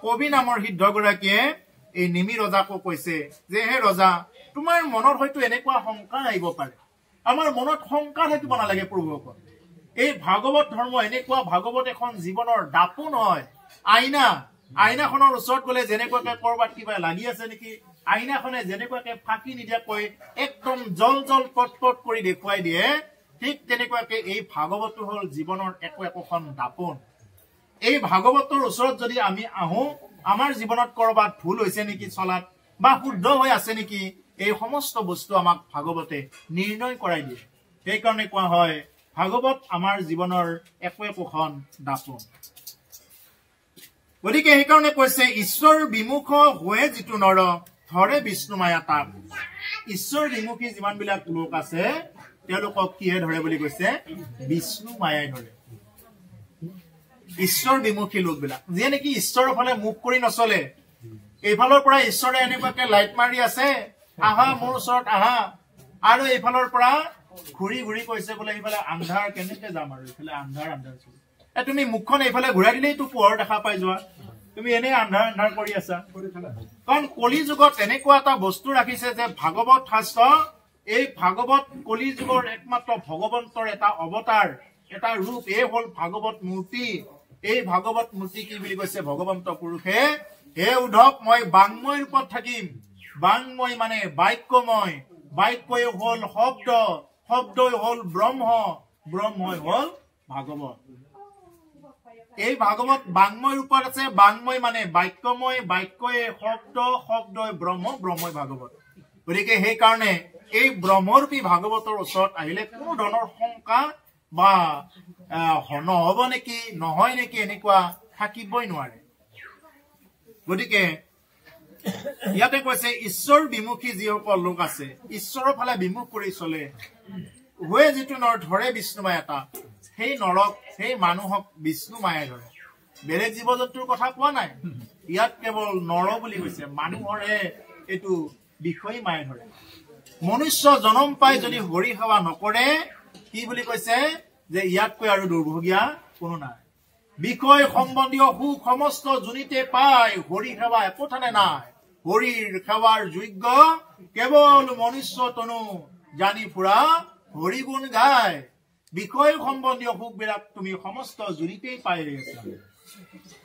কবি নামৰ সিদ্ধগৰাকীয়ে এই নিমি ৰজাকো কৈছে যে হে ৰজা তোমাৰ মনত হয়তো এনেকুৱা শংকা আহিব পাৰে আমাৰ মনত শংকা থাকিব নালাগে প্ৰভুসকল এই ভাগৱত ধৰ্ম এনেকুৱা ভাগৱত এখন জীৱনৰ দাপোন হয় আইনাখনৰ ওচৰত গলে যেনেকুৱাকে কৰবাত কিবা লাগি আছে নেকি আইনাখনে যেনেকুৱাকে ফাঁকি নিদিয়াকৈ একদম জল জল পটপট কৰি দেখুৱাই দিয়ে ঠিক তেনেকুৱাকে এই ভাগৱতটো হল জীৱনৰ একোখন দাপোন এই ভাগৱতৰ ওচৰত যদি আমি আহো আমাৰ জীৱনত কৰবাত ভুল হৈছে নেকি চলাত বা শুদ্ধ হৈ আছে নেকি এই সমস্ত বস্তু আমাক ভাগৱতে নিৰ্ণয় কৰাই দিয়ে সেইকাৰণে কোৱা হয় ভাগৱত আমাৰ জীৱনৰ একোখন দাপোন গতিকে সেইকাৰণে কৈছে ঈশ্বৰ বিমুখ হৈ যিটো নৰ ধৰে বিষ্ণু মায়া তাক ঈশ্বৰ বিমুখী যিমানবিলাক লোক আছে তেওঁলোকক কিহে ধৰে বুলি কৈছে বিষ্ণু মায়াই ধৰে ঈশ্বৰ বিমুখী লোকবিলাক যিয়ে নেকি ঈশ্বৰৰ ফালে মুখ কৰি নচলে এইফালৰ পৰা ঈশ্বৰে এনেকুৱাকে লাইট মাৰি আছে আহা মোৰ ওচৰত আহা আৰু এইফালৰ পৰা ঘূৰি ঘূৰি কৈছে বোলে এইফালে আন্ধাৰ কেনেকে যাম আৰু এইফালে আন্ধাৰ তুমি মুখখন এইফালে ঘূৰাই দিলেই তো পোহৰ দেখা পাই যোৱা তুমি এনে আন্ধাৰ কৰি আছা কাৰণ কলি যুগত এনেকুৱা এটা বস্তু ৰাখিছে যে ভাগৱত শাস্ত্ৰ এই ভাগৱত কলি যুগৰ একমাত্ৰ ভগৱন্তৰ এটা অৱতাৰ এটা ৰূপ এই হল ভাগৱত মূৰ্তি এই ভাগৱত মূৰ্তি কি বুলি কৈছে ভগৱন্ত পুৰুষে হে উদ্ধৱ মই বাংময় ৰূপত থাকিম বাংময় মানে বাক্যময় বাক্যই হল শব্দ শব্দই হল ব্ৰহ্মই হল ভাগৱত এই ভাগৱত বাংময় ৰূপত আছে বাংময় মানে বাক্যময় বাক্যই শব্দই ব্ৰহ্মই ভাগৱত গতিকে সেইকাৰণে এই ব্ৰহ্মৰূপী ভাগৱতৰ ওচৰত আহিলে কোনো ধৰণৰ শংকা বা নহব নেকি নহয় নেকি এনেকুৱা থাকিবই নোৱাৰে গতিকে ইয়াতে কৈছে ঈশ্বৰ বিমুখী যিসকল লোক আছে ঈশ্বৰৰ ফালে বিমুখ কৰি চলে হৈ যিটো নৰ ধৰে বিষ্ণু মায়া তাক সেই নৰক সেই মানুহক বিষ্ণু মায়াই ধৰে বেলেগ জীৱ জন্তুৰ কথা কোৱা নাই ইয়াত কেৱল নৰ বুলি কৈছে মানুহৰে এইটো বিষয় মায়াই ধৰে মনুষ্য জনম পাই যদি হৰি সেৱা নকৰে কি বুলি কৈছে যে ইয়াতকৈ আৰু দুৰ্ভগীয়া কোনো নাই বিষয় সম্বন্ধীয় সুখ সমস্ত জুনিতে পায় হৰি সেৱা একোঠানে নাই হৰিৰ সেৱাৰ যোগ্য কেৱল মনুষ্য তনু জানি ফুৰা হৰি গুণ গায় বিষয় সম্বন্ধীয় সুখবিলাক তুমি সমস্ত জুনিতেই পাই আছা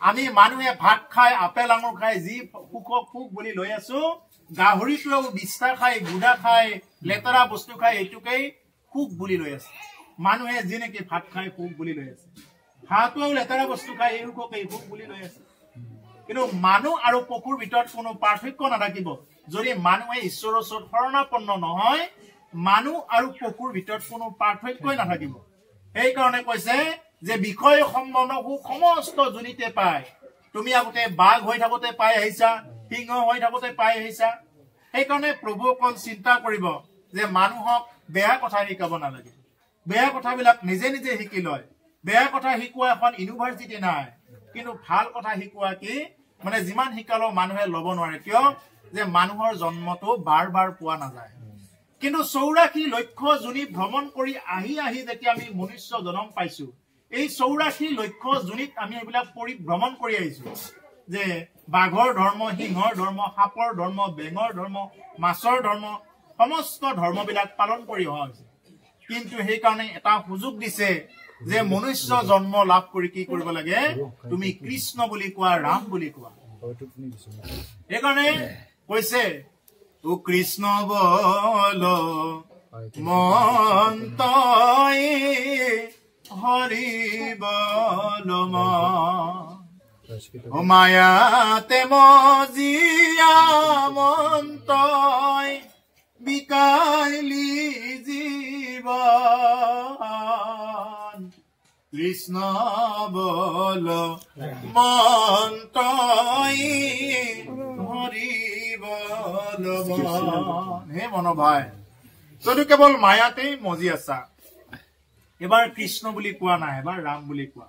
আমি মানুহে ভাত খাই আপেল আঙুৰ খাই যি সুখক সুখ বুলি লৈ আছো গাহৰিটোৱেও বিষ্ঠা খাই গুদা খাই লেতেৰা বস্তু খাই এইটোকেই সুখ বুলি লৈ আছে মানুহে যি নেকি ভাত খাই সুখ বুলি লৈ আছে হাঁহটোৱেও লেতেৰা বস্তু খাই এই সুখকেই সুখ বুলি লৈ আছে কিন্তু মানুহ আৰু পশুৰ ভিতৰত কোনো পাৰ্থক্য নাথাকিব যদি মানুহে ঈশ্বৰৰ ওচৰত শৰণাপন্ন নহয় মানুহ আৰু পশুৰ ভিতৰত কোনো পাৰ্থক্যই নাথাকিব সেইকাৰণে কৈছে যে বিষয় সম্বন্ধ সুখ সমস্ত জুনিতে পায় তুমি আগতে বাঘ হৈ থাকোতে পাই আহিছা সিংহ হৈ থাকোতে পাই আহিছা সেইকাৰণে প্ৰভু অকল চিন্তা কৰিব যে মানুহক বেয়া কথা শিকাব নালাগে বেয়া কথাবিলাক নিজে নিজে শিকি লয় বেয়া কথা শিকোৱা এখন ইউনিভাৰ্চিটি নাই কিন্তু ভাল কথা শিকোৱা কি মানে যিমান শিকালো মানুহে ল'ব নোৱাৰে কিয় যে মানুহৰ জন্মটো বাৰ বাৰ পোৱা নাযায় কিন্তু 84 লক্ষ জুনি ভ্ৰমণ কৰি আহি যেতিয়া আমি মনুষ্য জন্ম পাইছো এই 84 লক্ষ জুনিত আমি এইবিলাক ভ্ৰমণ কৰি আহিছো যে বাঘৰ ধৰ্ম সিংহৰ ধৰ্ম সাপৰ ধৰ্ম বেঙৰ ধৰ্ম মাছৰ ধৰ্ম সমস্ত ধৰ্মবিলাক পালন কৰি অহা হৈছে কিন্তু সেইকাৰণে এটা সুযোগ দিছে যে মনুষ্য জন্ম লাভ কৰি কি কৰিব লাগে তুমি কৃষ্ণ বুলি কোৱা ৰাম বুলি কোৱা সেইকাৰণে কৈছে ও কৃষ্ণ বল মন তই হৰি বল মায়াতে মজিয়া মন তই বিকাইলি জীবন কৃষ্ণ বল মন তই হৰি বল হে মন ভাই তইতো কেৱল মায়াতেই মজি আছা এবাৰ কৃষ্ণ বুলি কোৱা নাই এবাৰ ৰাম বুলি কোৱা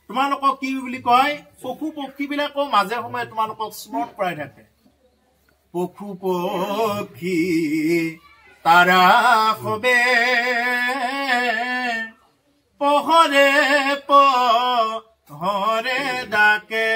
তোমালোকক কি বুলি কয় পশু পক্ষী বিলাকো মাজে সময়ে তোমালোকক স্মৰণ কৰাই থাকে পশু পক্ষী তাৰা হবে পহৰে পহৰে ডাকে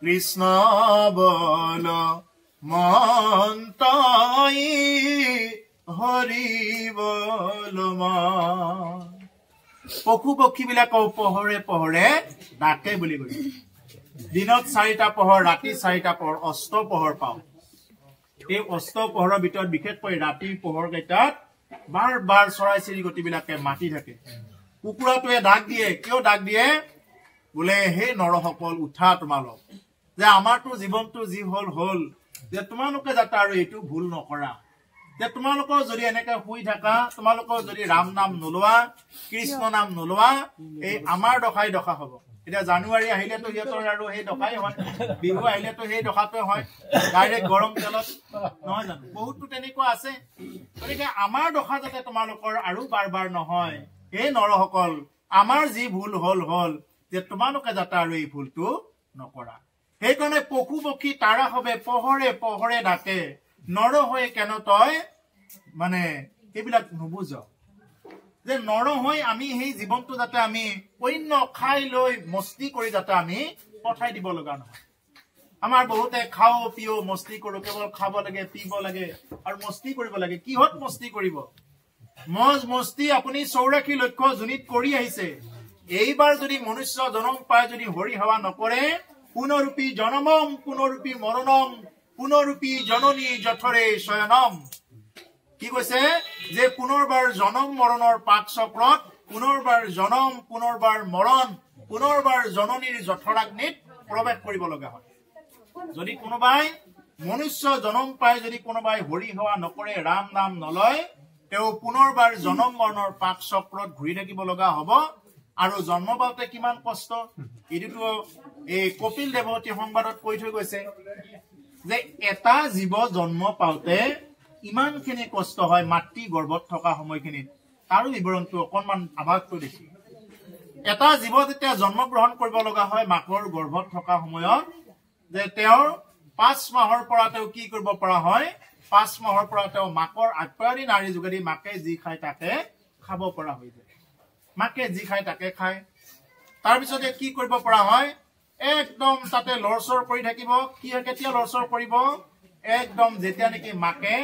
কৃষ্ণ বল মন্তই হৰি বল পশু পক্ষী বিলাকক পোহৰে পোহৰে ডাকে বুলি কৈছে দিনত 4টা পোহৰ ৰাতি 4টা পোহৰ অস্ত পোহৰ পাওঁ এই অস্ত পোহৰৰ ভিতৰত বিশেষকৈ ৰাতিৰ পোহৰ কেইটাত বাৰ বাৰ চৰাই চিৰিকটি বিলাকে মাতি থাকে কুকুৰাটোৱে ডাক দিয়ে কিয় ডাক দিয়ে বোলে হে নৰসকল উঠা তোমালোক যে আমাৰটো জীৱনটো যি হল যে তোমালোকে যাতে আৰু এইটো ভুল নকৰা যে তোমালোকৰ যদি এনেকৈ শুই থাকা তোমালোকৰ যদি ৰাম নাম নলোৱা কৃষ্ণ নাম নলোৱা এই আমাৰ দখাই দখা হ'ব এতিয়া জানুৱাৰী আহিলেতো ইহঁতৰ আৰু সেই দখাই হয় বিহু আহিলেতো সেই দখাটোৱে হয় ডাইৰেক্ট গৰম তেলত নহয় জানো বহুতো তেনেকুৱা আছে গতিকে আমাৰ দখা যাতে তোমালোকৰ আৰু বাৰ বাৰ নহয় এই নৰসকল আমাৰ যি ভুল হল যে তোমালোকে যাতে আৰু এই ভুলটো নকৰা সেইকাৰণে পশু পক্ষী তাৰা হবে পোহৰে পোহৰে ডাকে নৰ হৈ কেন তই মানে এইবিলাক নুবুজ যে নৰ হৈ আমি সেই জীৱনটো যাতে আমি অন্য খাই লৈ মস্তি কৰি যাতে আমি পঠাই দিব লগা নহয় আমাৰ বহুতে খাও পিও মস্তি কৰো কেৱল খাব লাগে পিব লাগে আৰু মস্তি কৰিব লাগে কিহত মস্তি কৰিব মজ মস্তি আপুনি 84 লক্ষ জুনিত কৰি আহিছে এইবাৰ যদি মনুষ্য জনম পায় যদি হৰি সেৱা নকৰে পুনৰূপী জনমম পুনৰূপী মৰণম পুনৰূপী জননী জঠৰে শয়নম কি কৈছে যে পুনৰবাৰ জনম মৰণৰ পাক চক্ৰত পুনৰবাৰ জনম পুনৰবাৰ মৰণ পুনৰবাৰ জননীৰ জঠৰাগ্নিত প্ৰৱেশ কৰিব লগা হয় যদি কোনোবাই মনুষ্য জনম পায় যদি কোনোবাই হৰি সেৱা নকৰে ৰাম নাম নলয় তেওঁ পুনৰবাৰ জনম মৰণৰ পাক চক্ৰত ঘূৰি থাকিব লগা হ'ব আৰু জন্ম পাওঁতে কিমান কষ্ট এইটো এই কপিল দেৱতী সংবাদত কৈ থৈ গৈছে যে এটা জীৱ জন্ম পাওঁতে ইমানখিনি কষ্ট হয় মাতৃ গৰ্ভত থকা সময়খিনিত তাৰো বিৱৰণটো অকণমান আভাসটো দিছে এটা জীৱ যেতিয়া জন্মগ্ৰহণ কৰিব লগা হয় মাকৰ গৰ্ভত থকা সময়ত যে তেওঁৰ 5 মাহৰ পৰা তেওঁ কি কৰিব পৰা হয় 5 মাহৰ পৰা তেওঁ মাকৰ আত্মহাৰী নাৰী যোগেদি মাকে যি খায় তাকে খাব পৰা হৈ যায় মাকে যি খায় তাকে খায় তাৰপিছতে কি কৰিব পৰা হয় একদম তাতে লৰচৰ কৰি থাকিব কি কেতিয়া লৰচৰ কৰিব একদম যেতিয়া নেকি মাকে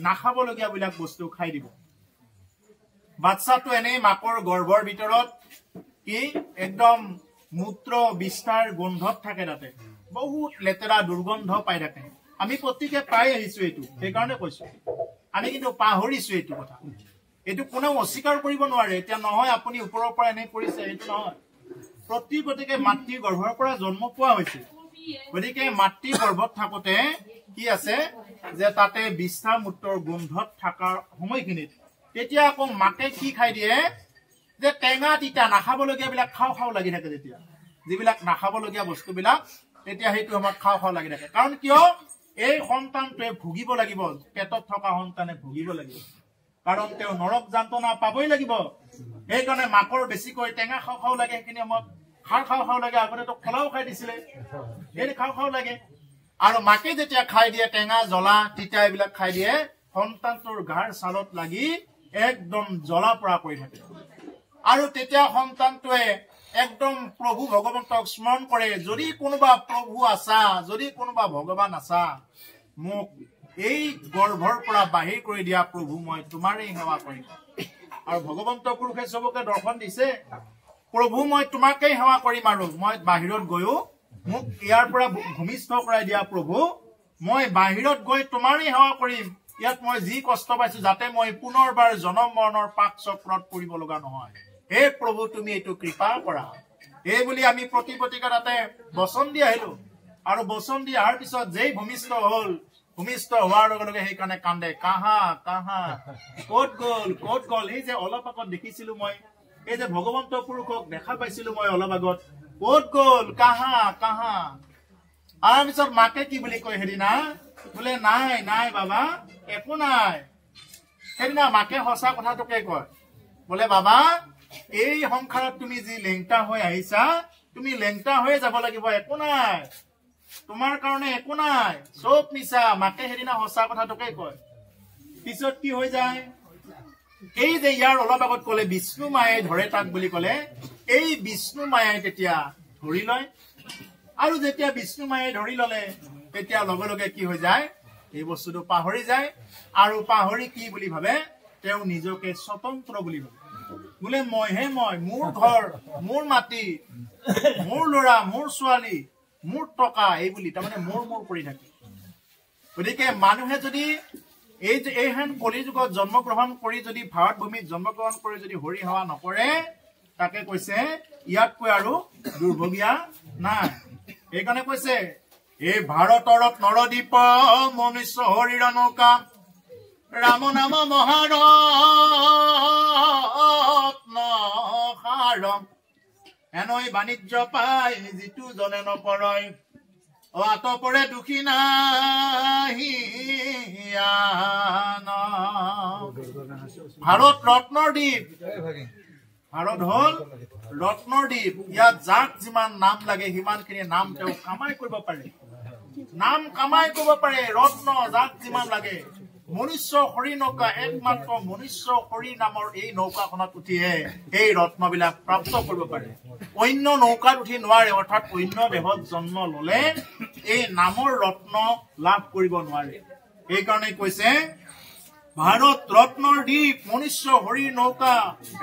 নাখাবলগীয়া বিলাক বস্তু খাই দিব বাচ্চাটো এনেই মাকৰ গৰ্ভৰ ভিতৰত কি একদম মূত্ৰ বিস্তাৰ গোন্ধত থাকে তাতে বহুত লেতেৰা দুৰ্গন্ধ পাই থাকে আমি প্ৰত্যেকে পাই আহিছো এইটো সেইকাৰণে কৈছো আমি কিন্তু পাহৰিছো এইটো কথা এইটো কোনেও অস্বীকাৰ কৰিব নোৱাৰে এতিয়া নহয় আপুনি ওপৰৰ পৰা এনে কৰিছে এইটো নহয় প্ৰত্যেকে মাতৃ গৰ্ভৰ পৰা জন্ম পোৱা হৈছে গতিকে মাতৃ গৰ্ভত থাকোতে কি আছে যে তাতে বিষ্ঠা মূত্ৰৰ গোন্ধত থকাৰ সময়খিনিত তেতিয়া আকৌ মাকে কি খাই দিয়ে যে টেঙা তিতা নাখাবলগীয়া বিলাক খাও লাগি থাকে তেতিয়া যিবিলাক নাখাবলগীয়া বস্তুবিলাক তেতিয়া সেইটো আমাক খাও লাগি থাকে কাৰণ কিয় এই সন্তানটোৱে ভুগিব লাগিব পেটত থকা সন্তানে ভুগিব লাগিব কাৰণ তেওঁ নৰক যান্ত্ৰণা পাবই লাগিব সেইকাৰণে মাকৰ বেছিকৈ টেঙা খাও লাগে সেইখিনি সময়ত খাৰ খাও লাগে আগতেতো খোলাও খাই দিছিলে এই খাও লাগে আৰু মাকে যেতিয়া খাই দিয়ে টেঙা জ্বলা তিতা এইবিলাক খাই দিয়ে সন্তানটোৰ গাৰ ছালত লাগি একদম জ্বলা পৰা কৰি থাকে আৰু তেতিয়া সন্তানটোৱে একদম প্ৰভু ভগৱন্তক স্মৰণ কৰে যদি কোনোবা প্ৰভু আছা যদি কোনোবা ভগৱান আছা মোক এই গৰ্ভৰ পৰা বাহিৰ কৰি দিয়া প্ৰভু মই তোমাৰেই সেৱা কৰিম আৰু ভগৱন্ত পুৰুষে চবকে দৰ্শন দিছে প্ৰভু মই তোমাকেই সেৱা কৰিম আৰু মই বাহিৰত গৈও মোক ইয়াৰ পৰা ভূমিষ্ঠ কৰাই দিয়া প্ৰভু মই বাহিৰত গৈ তোমাৰেই সেৱা কৰিম ইয়াত মই যি কষ্ট পাইছো যাতে মই পুনৰবাৰ জনম মৰণৰ পাক চক্ৰত পৰিব লগা নহয় হে প্ৰভু তুমি এইটো কৃপা কৰা এই বুলি আমি প্ৰতিপতিকা তাতে বচন দি আহিলো আৰু বচন দি অহাৰ পিছত যেই ভূমিষ্ঠ হল ভূমিষ্ঠ হোৱাৰ লগে লগে সেইকাৰণে কান্দে কাহা ক'ত গ'ল এই যে অলপ আগত দেখিছিলো মই এই যে ভগৱন্ত পুৰুষক দেখা পাইছিলো মই অলপ আগত ক'ত গ'ল কাহা আৰু পিছত মাকে কি বুলি কয় সেইদিনা বোলে নাই বাবা একো নাই সেইদিনা মাকে সঁচা কথাটোকে কয় বোলে বাবা এই সংসাৰত তুমি যি লেংটা হৈ আহিছা তুমি লেংটা হৈ যাব লাগিব একো নাই তোমাৰ কাৰণে একো নাই চব মিছা মাকে সেইদিনা সঁচা কথাটোকে কয় পিছত কি হৈ যায় এই যে ইয়াৰ অলপ আগত কলে বিষ্ণু মায়ে ধৰে তাক বুলি কলে এই বিষ্ণু মায়ে তেতিয়া ধৰি লয় আৰু যেতিয়া বিষ্ণু মায়ে ধৰি ললে তেতিয়া লগে লগে কি হৈ যায় এই বস্তুটো পাহৰি যায় আৰু পাহৰি কি বুলি ভাবে তেওঁ নিজকে স্বতন্ত্ৰ বুলি ভাবে বোলে মইহে মই মোৰ ঘৰ মোৰ মাটি মোৰ ল'ৰা মোৰ ছোৱালী মোৰ টকা এই বুলি তাৰমানে মোৰ কৰি থাকে গতিকে মানুহে যদি এইহেন কলিযুগত জন্মগ্ৰহণ কৰি যদি ভাৰত ভূমিত জন্মগ্ৰহণ কৰি যদি হৰি সেৱা নকৰে তাকে কৈছে ইয়াতকৈ আৰু দুৰ্ভগীয়া নাই এইকাৰণে কৈছে এই ভাৰতৰত নৰদ্বীপ মনুষ্য হৰিৰ নৌকা ৰাম নাম মহাৰত্ন সাৰ এনৈ বাণিজ্য পাই যিটো জনে নপৰয় আতপৰে দুখী নাহি ভাৰত ৰত্নৰ দ্বীপ ভাৰত হল ৰত্নৰ দ্বীপ ইয়াত যাক যিমান নাম লাগে সিমানখিনি নাম তেওঁ কামাই কৰিব পাৰে নাম কামাই কৰিব পাৰে ৰত্ন যাক যিমান লাগে মনুষ্য হৰি নৌকা একমাত্ৰ মনুষ্য হৰি নামৰ এই নৌকাখনত উঠিহে এই ৰত্নবিলাক প্ৰাপ্ত কৰিব পাৰে অন্য নৌকাত উঠি নোৱাৰে অৰ্থাৎ অন্য দেহত জন্ম ললে এই নামৰ ৰত্ন লাভ কৰিব নোৱাৰে এইকাৰণে কৈছে ভাৰত ৰত্নৰ দ্বীপ মনুষ্য হৰি নৌকা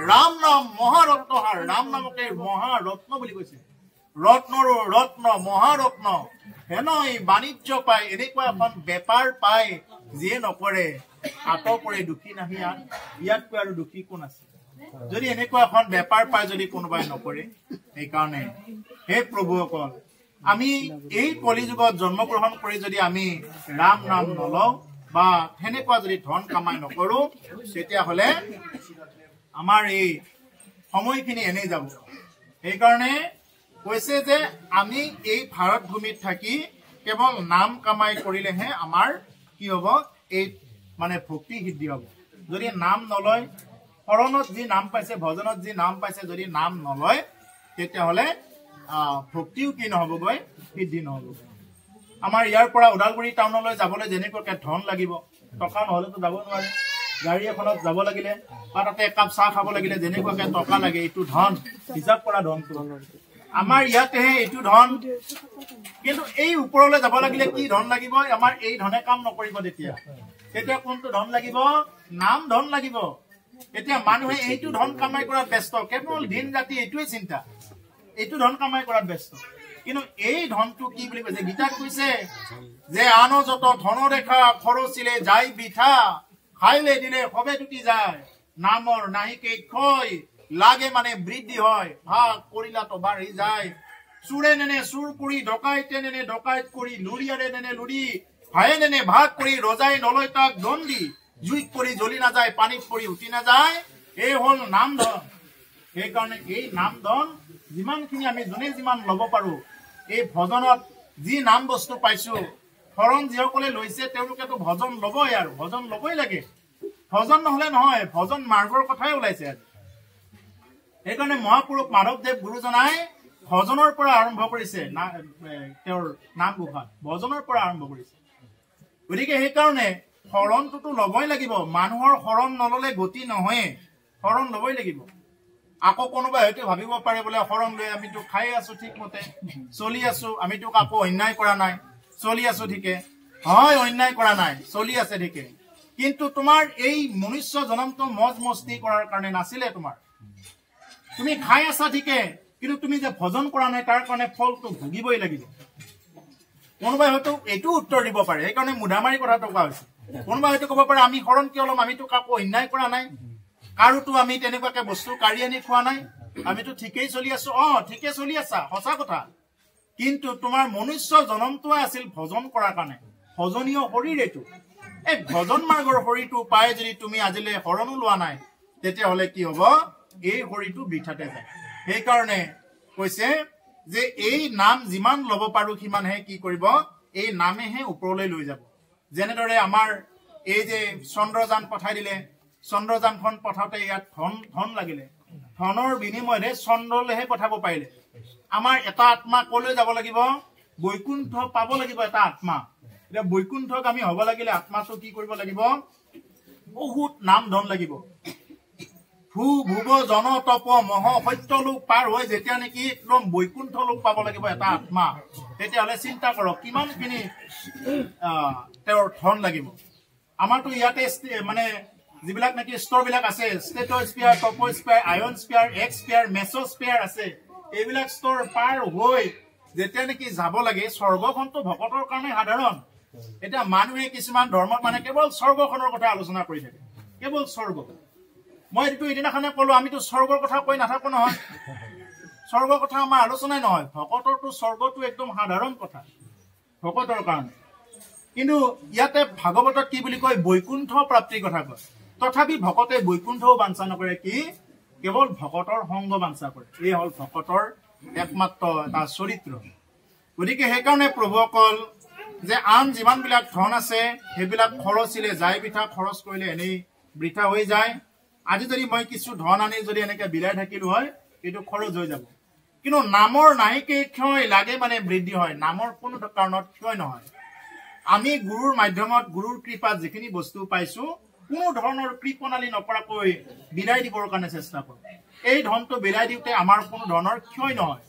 ৰাম নাম মহাৰত্নহাৰ ৰাম নামকে মহাৰত্ন বুলি কৈছে ৰত্নৰো ৰত্ন মহাৰত্ন হেনৈ বাণিজ্য পায় এনেকুৱা এখন বেপাৰ পায় যিয়ে নকৰে আতপৰে দুখী নাহি ইয়াতকৈ আৰু দুখী কোন আছে যদি এনেকুৱা এখন বেপাৰ পায় যদি কোনোবাই নকৰে সেইকাৰণে হে প্ৰভুসকল আমি এই কলিযুগত জন্মগ্ৰহণ কৰি যদি আমি ৰাম নাম নলওঁ বা সেনেকুৱা যদি ধন কামাই নকৰো তেতিয়াহ'লে আমাৰ এই সময়খিনি এনেই যাব সেইকাৰণে কৈছে যে আমি এই ভাৰত ভূমিত থাকি কেৱল নাম কামাই কৰিলেহে আমাৰ কি হ'ব এই মানে ভক্তি সিদ্ধি হ'ব যদি নাম নলয় শৰণত যি নাম পাইছে ভজনত যি নাম পাইছে যদি নাম নলয় তেতিয়াহ'লে ভক্তিও কি নহ'বগৈ সিদ্ধি নহ'বগৈ আমাৰ ইয়াৰ পৰা ওদালগুৰি টাউনলৈ যাবলৈ যেনেকুৱাকে ধন লাগিব টকা নহ'লেতো যাব নোৱাৰে গাড়ী এখনত যাব লাগিলে বা তাতে একাপ চাহ খাব লাগিলে যেনেকুৱাকে টকা লাগে এইটো ধন হিচাপ কৰা ধনটো আমাৰ ইয়াতেহে এইটো ধন কিন্তু এই ওপৰলৈ যাব লাগিলে কি ধন লাগিব আমাৰ এই ধনে কাম নকৰিব তেতিয়া কোনটো ধন লাগিব নাম ধন লাগিব এতিয়া মানুহে এইটো ধন কামাই কৰাত ব্যস্ত কেৱল দিন ৰাতি এইটোৱে চিন্তা এইটো ধন কামাই কৰাত ব্যস্ত কিন্তু এই ধনটো কি বুলি কৈছে গীতাত কৈছে যে আন যত ধন ৰেখা খৰচিলে যাই বিঠা খাইলে দিলে সবে টুটি যায় নামৰ নাহিকে ক্ষয় লাগে মানে বৃদ্ধি হয় ভাগ কৰিলা তো বাঢ়ি যায় চুৰে নেনে চুৰ কৰি ডকাইতে নেনে ডকাইত কৰি লুৰিয়াৰে নেনে লুৰি ভায়ে নেনে ভাগ কৰি ৰজাই নলয় তাক দণ্ডি জুইত পৰি জ্বলি নাযায় পানীত পৰি উঠি নাযায় এই হল নাম ধন সেইকাৰণে এই নাম ধন যিমানখিনি আমি যোনে যিমান ল'ব পাৰো এই ভজনত যি নাম বস্তু পাইছো শৰণ যিসকলে লৈছে তেওঁলোকেতো ভজন ল'বই আৰু ভজন ল'বই লাগে ভজন নহলে নহয় ভজন মাৰ্গৰ কথাই ওলাইছে আজি সেইকাৰণে মহাপুৰুষ মাধৱদেৱ গুৰুজনাই ভজনৰ পৰা আৰম্ভ কৰিছে তেওঁৰ নাম ঘোষা ভজনৰ পৰা আৰম্ভ কৰিছে গতিকে সেইকাৰণে শৰণটোতো ল'বই লাগিব মানুহৰ শৰণ নললে গতি নহয় শৰণ ল'বই লাগিব আকৌ কোনোবাই হয়তো ভাবিব পাৰে বোলে শৰণ লৈ আমিতো খাই আছো ঠিকমতে চলি আছো আমিতো কাকো অন্যায় কৰা নাই চলি আছো ঠিকে হয় অন্যায় কৰা নাই চলি আছে ঠিকে কিন্তু তোমাৰ এই মনুষ্য জনমটো মজ মস্তি কৰাৰ কাৰণে নাছিলে তোমাৰ তুমি খাই আছা ঠিকে কিন্তু তুমি যে ভজন কৰা নাই তাৰ কাৰণে ফলটো ভুগিবই লাগিব কোনোবাই হয়তো এইটো উত্তৰ দিব পাৰে সেইকাৰণে মুধামাৰি কথাটো কোৱা হৈছে কোনোবাই হয়তো ক'ব পাৰে আমি শৰণ কিয় ল'ম আমিতো কাকো অন্যায় কৰা নাই কাৰোতো আমি তেনেকুৱাকে বস্তু কাঢ়ি আনি খোৱা নাই আমিতো ঠিকেই চলি আছো ঠিকে চলি আছা সঁচা কথা কিন্তু তোমাৰ মনুষ্য জনমটো আছিল ভজন কৰাৰ কাৰণে ভজনীয় শৰীৰ এইটো এই ভজন মাৰ্গৰ শৰীৰটো পাই যদি তুমি আজিলৈ শৰণো লোৱা নাই তেতিয়াহ'লে কি হ'ব এই শৰীৰটো বৃথাতে যায় সেইকাৰণে কৈছে যে এই নাম যিমান ল'ব পাৰো সিমানহে কি কৰিব এই নামেহে ওপৰলৈ লৈ যাব যেনেদৰে আমাৰ এই যে চন্দ্ৰযান পঠাই দিলে চন্দ্ৰযানখন পঠাওঁতে ইয়াত ধন লাগিলে ধনৰ বিনিময়তে চন্দ্ৰলৈহে পঠাব পাৰিলে আমাৰ এটা আত্মা কলৈ যাব লাগিব বৈকুণ্ঠ পাব লাগিব এটা আত্মা এতিয়া বৈকুণ্ঠক আমি হ'ব লাগিলে আত্মাটো কি কৰিব লাগিব বহুত নাম ধন লাগিব ভূ ভুৱ জন তপ মহ সত্য লোক পাৰ হৈ যেতিয়া নেকি একদম বৈকুণ্ঠ লোক পাব লাগিব এটা আত্মা, তেতিয়াহ'লে চিন্তা কৰক কিমানখিনি তেওঁৰ ধন লাগিব। আমাৰতো ইয়াতে মানে যিবিলাক নেকি স্তৰবিলাক আছে, ষ্টেটস্ফিয়াৰ, টপস্ফিয়াৰ, আয়নস্ফিয়াৰ, এক্সস্ফিয়াৰ, মেছস্ফিয়াৰ আছে, এইবিলাক স্তৰ পাৰ হৈ যেতিয়া নেকি যাব লাগে, স্বৰ্গখনটো ভকতৰ কাৰণে সাধাৰণ। এতিয়া মানুহে কিছুমান ধৰ্মত মানে কেৱল স্বৰ্গখনৰ কথা আলোচনা কৰি থাকে, কেৱল স্বৰ্গ। মই এইটো এদিনাখনে কলো, আমিতো স্বৰ্গৰ কথা কৈ নাথাকো নহয়, স্বৰ্গৰ কথা আমাৰ আলোচনাই নহয়। ভকতৰটো স্বৰ্গটো একদম সাধাৰণ কথা ভকতৰ কাৰণে। কিন্তু ইয়াতে ভাগৱতত কি বুলি কয়, বৈকুণ্ঠ প্ৰাপ্তিৰ কথা কয়। তথাপি ভকতে বৈকুণ্ঠও বাঞ্ছা নকৰে, কি কেৱল ভকতৰ সংগ বাঞ্ছা কৰে। এই হল ভকতৰ একমাত্ৰ এটা চৰিত্ৰ। গতিকে সেইকাৰণে প্ৰভুসকল যে আন যিমানবিলাক ধন আছে সেইবিলাক খৰচিলে যায় বৃথা, খৰচ কৰিলে এনেই বৃথা হৈ যায়। আজি যদি মই কিছু ধন আনি যদি এনেকে বিলাই থাকিলো হয়, এইটো খৰচ হৈ যাব। কিন্তু নামৰ নাহিকে ক্ষয় লাগে মানে বৃদ্ধি হয়, নামৰ কোনো কাৰণত ক্ষয় নহয়। আমি গুৰুৰ মাধ্যমত, গুৰুৰ কৃপাত যিখিনি বস্তু পাইছো, কোনো ধৰণৰ কৃপণালী নকৰাকৈ বিলাই দিবৰ কাৰণে চেষ্টা কৰোঁ। এই ধনটো বিলাই দিওঁতে আমাৰ কোনো ধৰণৰ ক্ষয় নহয়।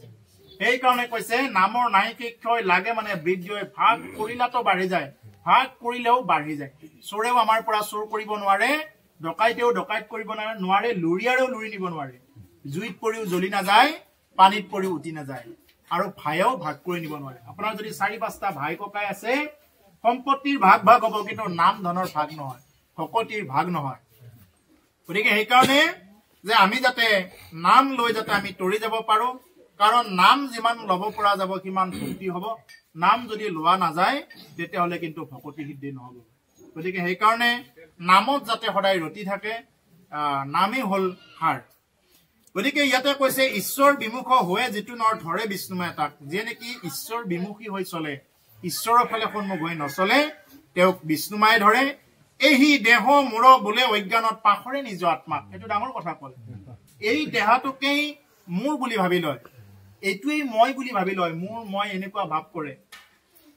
সেইকাৰণে কৈছে নামৰ নাহিকে ক্ষয় লাগে মানে বৃদ্ধি হয়। ভাগ কৰিলেতো বাঢ়ি যায়, ভাগ কৰিলেও বাঢ়ি যায়। চোৰেও আমাৰ পৰা চোৰ কৰিব নোৱাৰে, ডকাইতেও ডকাইত কৰিব নোৱাৰে, লুৰিয়াৰেও লুৰি নিব নোৱাৰে। জুইত পৰিও জ্বলি নাযায়, পানীত পৰিও উটি নাযায়, আৰু ভায়েও ভাগ কৰি নিব নোৱাৰে। আপোনাৰ যদি 4-5টা ভাই ককাই আছে, সম্পত্তিৰ ভাগ ভাগ হ'ব, কিন্তু নাম ধনৰ ভাগ নহয়, ভকতিৰ ভাগ নহয়। গতিকে সেইকাৰণে যে আমি যাতে নাম লৈ যাতে আমি তৰি যাব পাৰো, কাৰণ নাম যিমান ল'ব পৰা যাব সিমান ভক্তি হ'ব। নাম যদি লোৱা নাযায় তেতিয়াহ'লে কিন্তু ভকতি সিদ্ধি নহ'ব। গতিকে সেইকাৰণে নামত যাতে সদায় ৰতি থাকে, নামেই হল সাৰ। গতিকে ইয়াতে কৈছে ঈশ্বৰ বিমুখ হৈ যিটো নৰ ধৰে বিষ্ণুময় তাক, যে নেকি ঈশ্বৰ বিমুখী হৈ চলে, ঈশ্বৰৰ ফালে সন্মুখ হৈ নচলে, তেওঁক বিষ্ণুমায়ে ধৰে। এই দেহ মূৰ বোলে অজ্ঞানত পাখৰে নিজ আত্মাক। এইটো ডাঙৰ কথা ক'লে। এই দেহাটোকেই মোৰ বুলি ভাবি লয়, এইটোৱেই মই বুলি ভাবি লয়, মোৰ মই এনেকুৱা ভাৱ কৰে।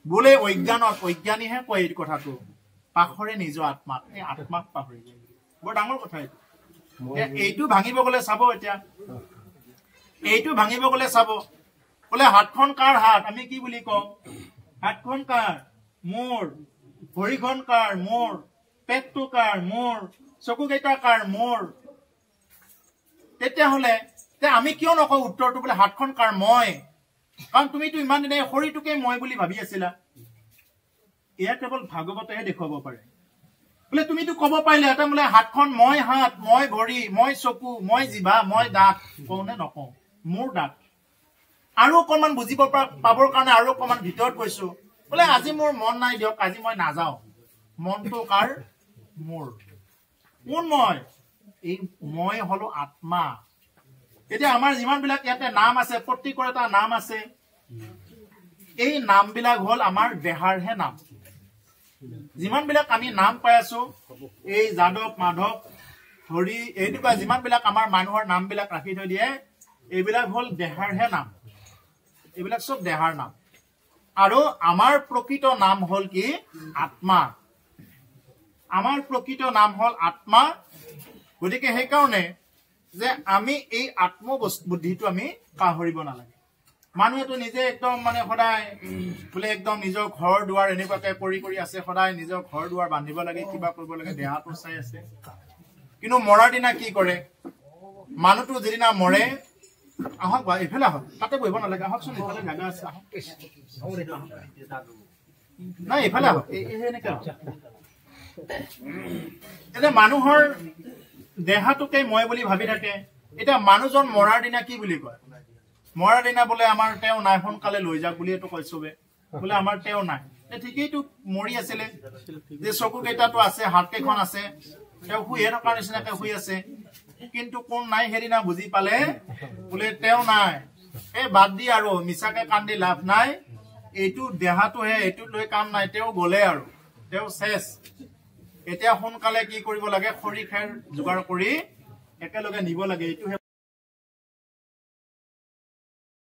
বোলে অজ্ঞানত, অজ্ঞানীহে কয় এই কথাটো, পাখৰে নিজ আত্মাক, এই আত্মাক পাহৰি যায়। বৰ ডাঙৰ কথা এইটো। এইটো ভাঙিব গলে চাব, এতিয়া এইটো ভাঙিব গলে চাব, বোলে হাতখন কাৰ হাত, আমি কি বুলি কওঁ, হাতখন কাৰ, মোৰ। ভৰিখন কাৰ, মোৰ। পেটটো কাৰ, মোৰ। চকু কেইটা কাৰ, মোৰ। তেতিয়াহ'লে আমি কিয় নকওঁ উত্তৰটো বোলে হাতখন কাৰ, মই? কাৰণ তুমিতো ইমান দিনে শৰীৰটোকে মই বুলি ভাবি আছিলা। এয়া কেৱল ভাগৱতেহে দেখুৱাব পাৰে। বোলে তুমিতো ক'ব পাৰিলে এটা বোলে হাতখন মই হাত, মই ভৰি, মই চকু, মই জিভা, মই দাঁত। কওঁ নে নকওঁ? মোৰ দাঁত। আৰু অকণমান বুজিব পাবৰ কাৰণে আৰু অকণমান ভিতৰত গৈছো, বোলে আজি মোৰ মন নাই দিয়ক, আজি মই নাযাওঁ। মনটো কাৰ? মোৰ। কোন মই? এই মই হলো আত্মা। এতিয়া আমাৰ যিমানবিলাক ইয়াতে নাম আছে, প্ৰত্যেকৰ এটা নাম আছে। এই নামবিলাক হল আমাৰ দেহাৰহে নাম। যিমানবিলাক আমি নাম পাই আছো, এই যাদৱ, মাধৱ, হৰি, এনেকুৱা যিমানবিলাক আমাৰ মানুহৰ নামবিলাক ৰাখি থৈ দিয়ে, এইবিলাক হল দেহাৰহে নাম। এইবিলাক চব দেহাৰ নাম। আৰু আমাৰ প্ৰকৃত নাম হল কি? আত্মা। আমাৰ প্ৰকৃত নাম হল আত্মা। গতিকে সেইকাৰণে যে আমি এই আত্মবুদ্ধিটো আমি পাহৰিব নালাগে। মানুহেতো নিজে একদম মানে সদায় বোলে একদম নিজৰ ঘৰ দুৱাৰ এনেকুৱাকে কৰি আছে, সদায় নিজৰ ঘৰ দুৱাৰ বান্ধিব লাগে, কিবা কৰিব লাগে, দেহাটো চাই আছে। কিন্তু মৰাৰ দিনা কি কৰে? মানুহটো যিদিনা মৰে, আহক বা এইফালে আহক, তাতে বহিব নালাগে, আহকচোন, এইফালে জাগা আছে, আহক। নাই এইফালে আহক, এনেকে আহক। এতিয়া মানুহৰ দেহাটোকে মই বুলি ভাবি থাকে। এতিয়া মানুহজন মৰাৰ দিনা কি বুলি কয়? মৰাৰ দিনা বোলে আমাৰ তেওঁ নাই, সোনকালে লৈ যাওক বুলিতো কয় চবে, বোলে আমাৰ তেওঁ নাই। ঠিকেইটো মৰি আছিলে, যে চকু কেইটাটো আছে, হাত কেইখন আছে, তেওঁ শুইহে থকাৰ নিচিনাকে শুই আছে। কিন্তু কোন নাই সেইদিনা বুজি পালে, বোলে তেওঁ নাই। এই বাদ দি আৰু মিছাকে কান্দি লাভ নাই, এইটো দেহাটোহে, এইটোত লৈ কাম নাই। তেওঁ গলে আৰু তেওঁ শেষ। এতিয়া সোনকালে কি কৰিব লাগে? খৰি খেৰ যোগাৰ কৰি একেলগে নিব লাগে। এইটোহে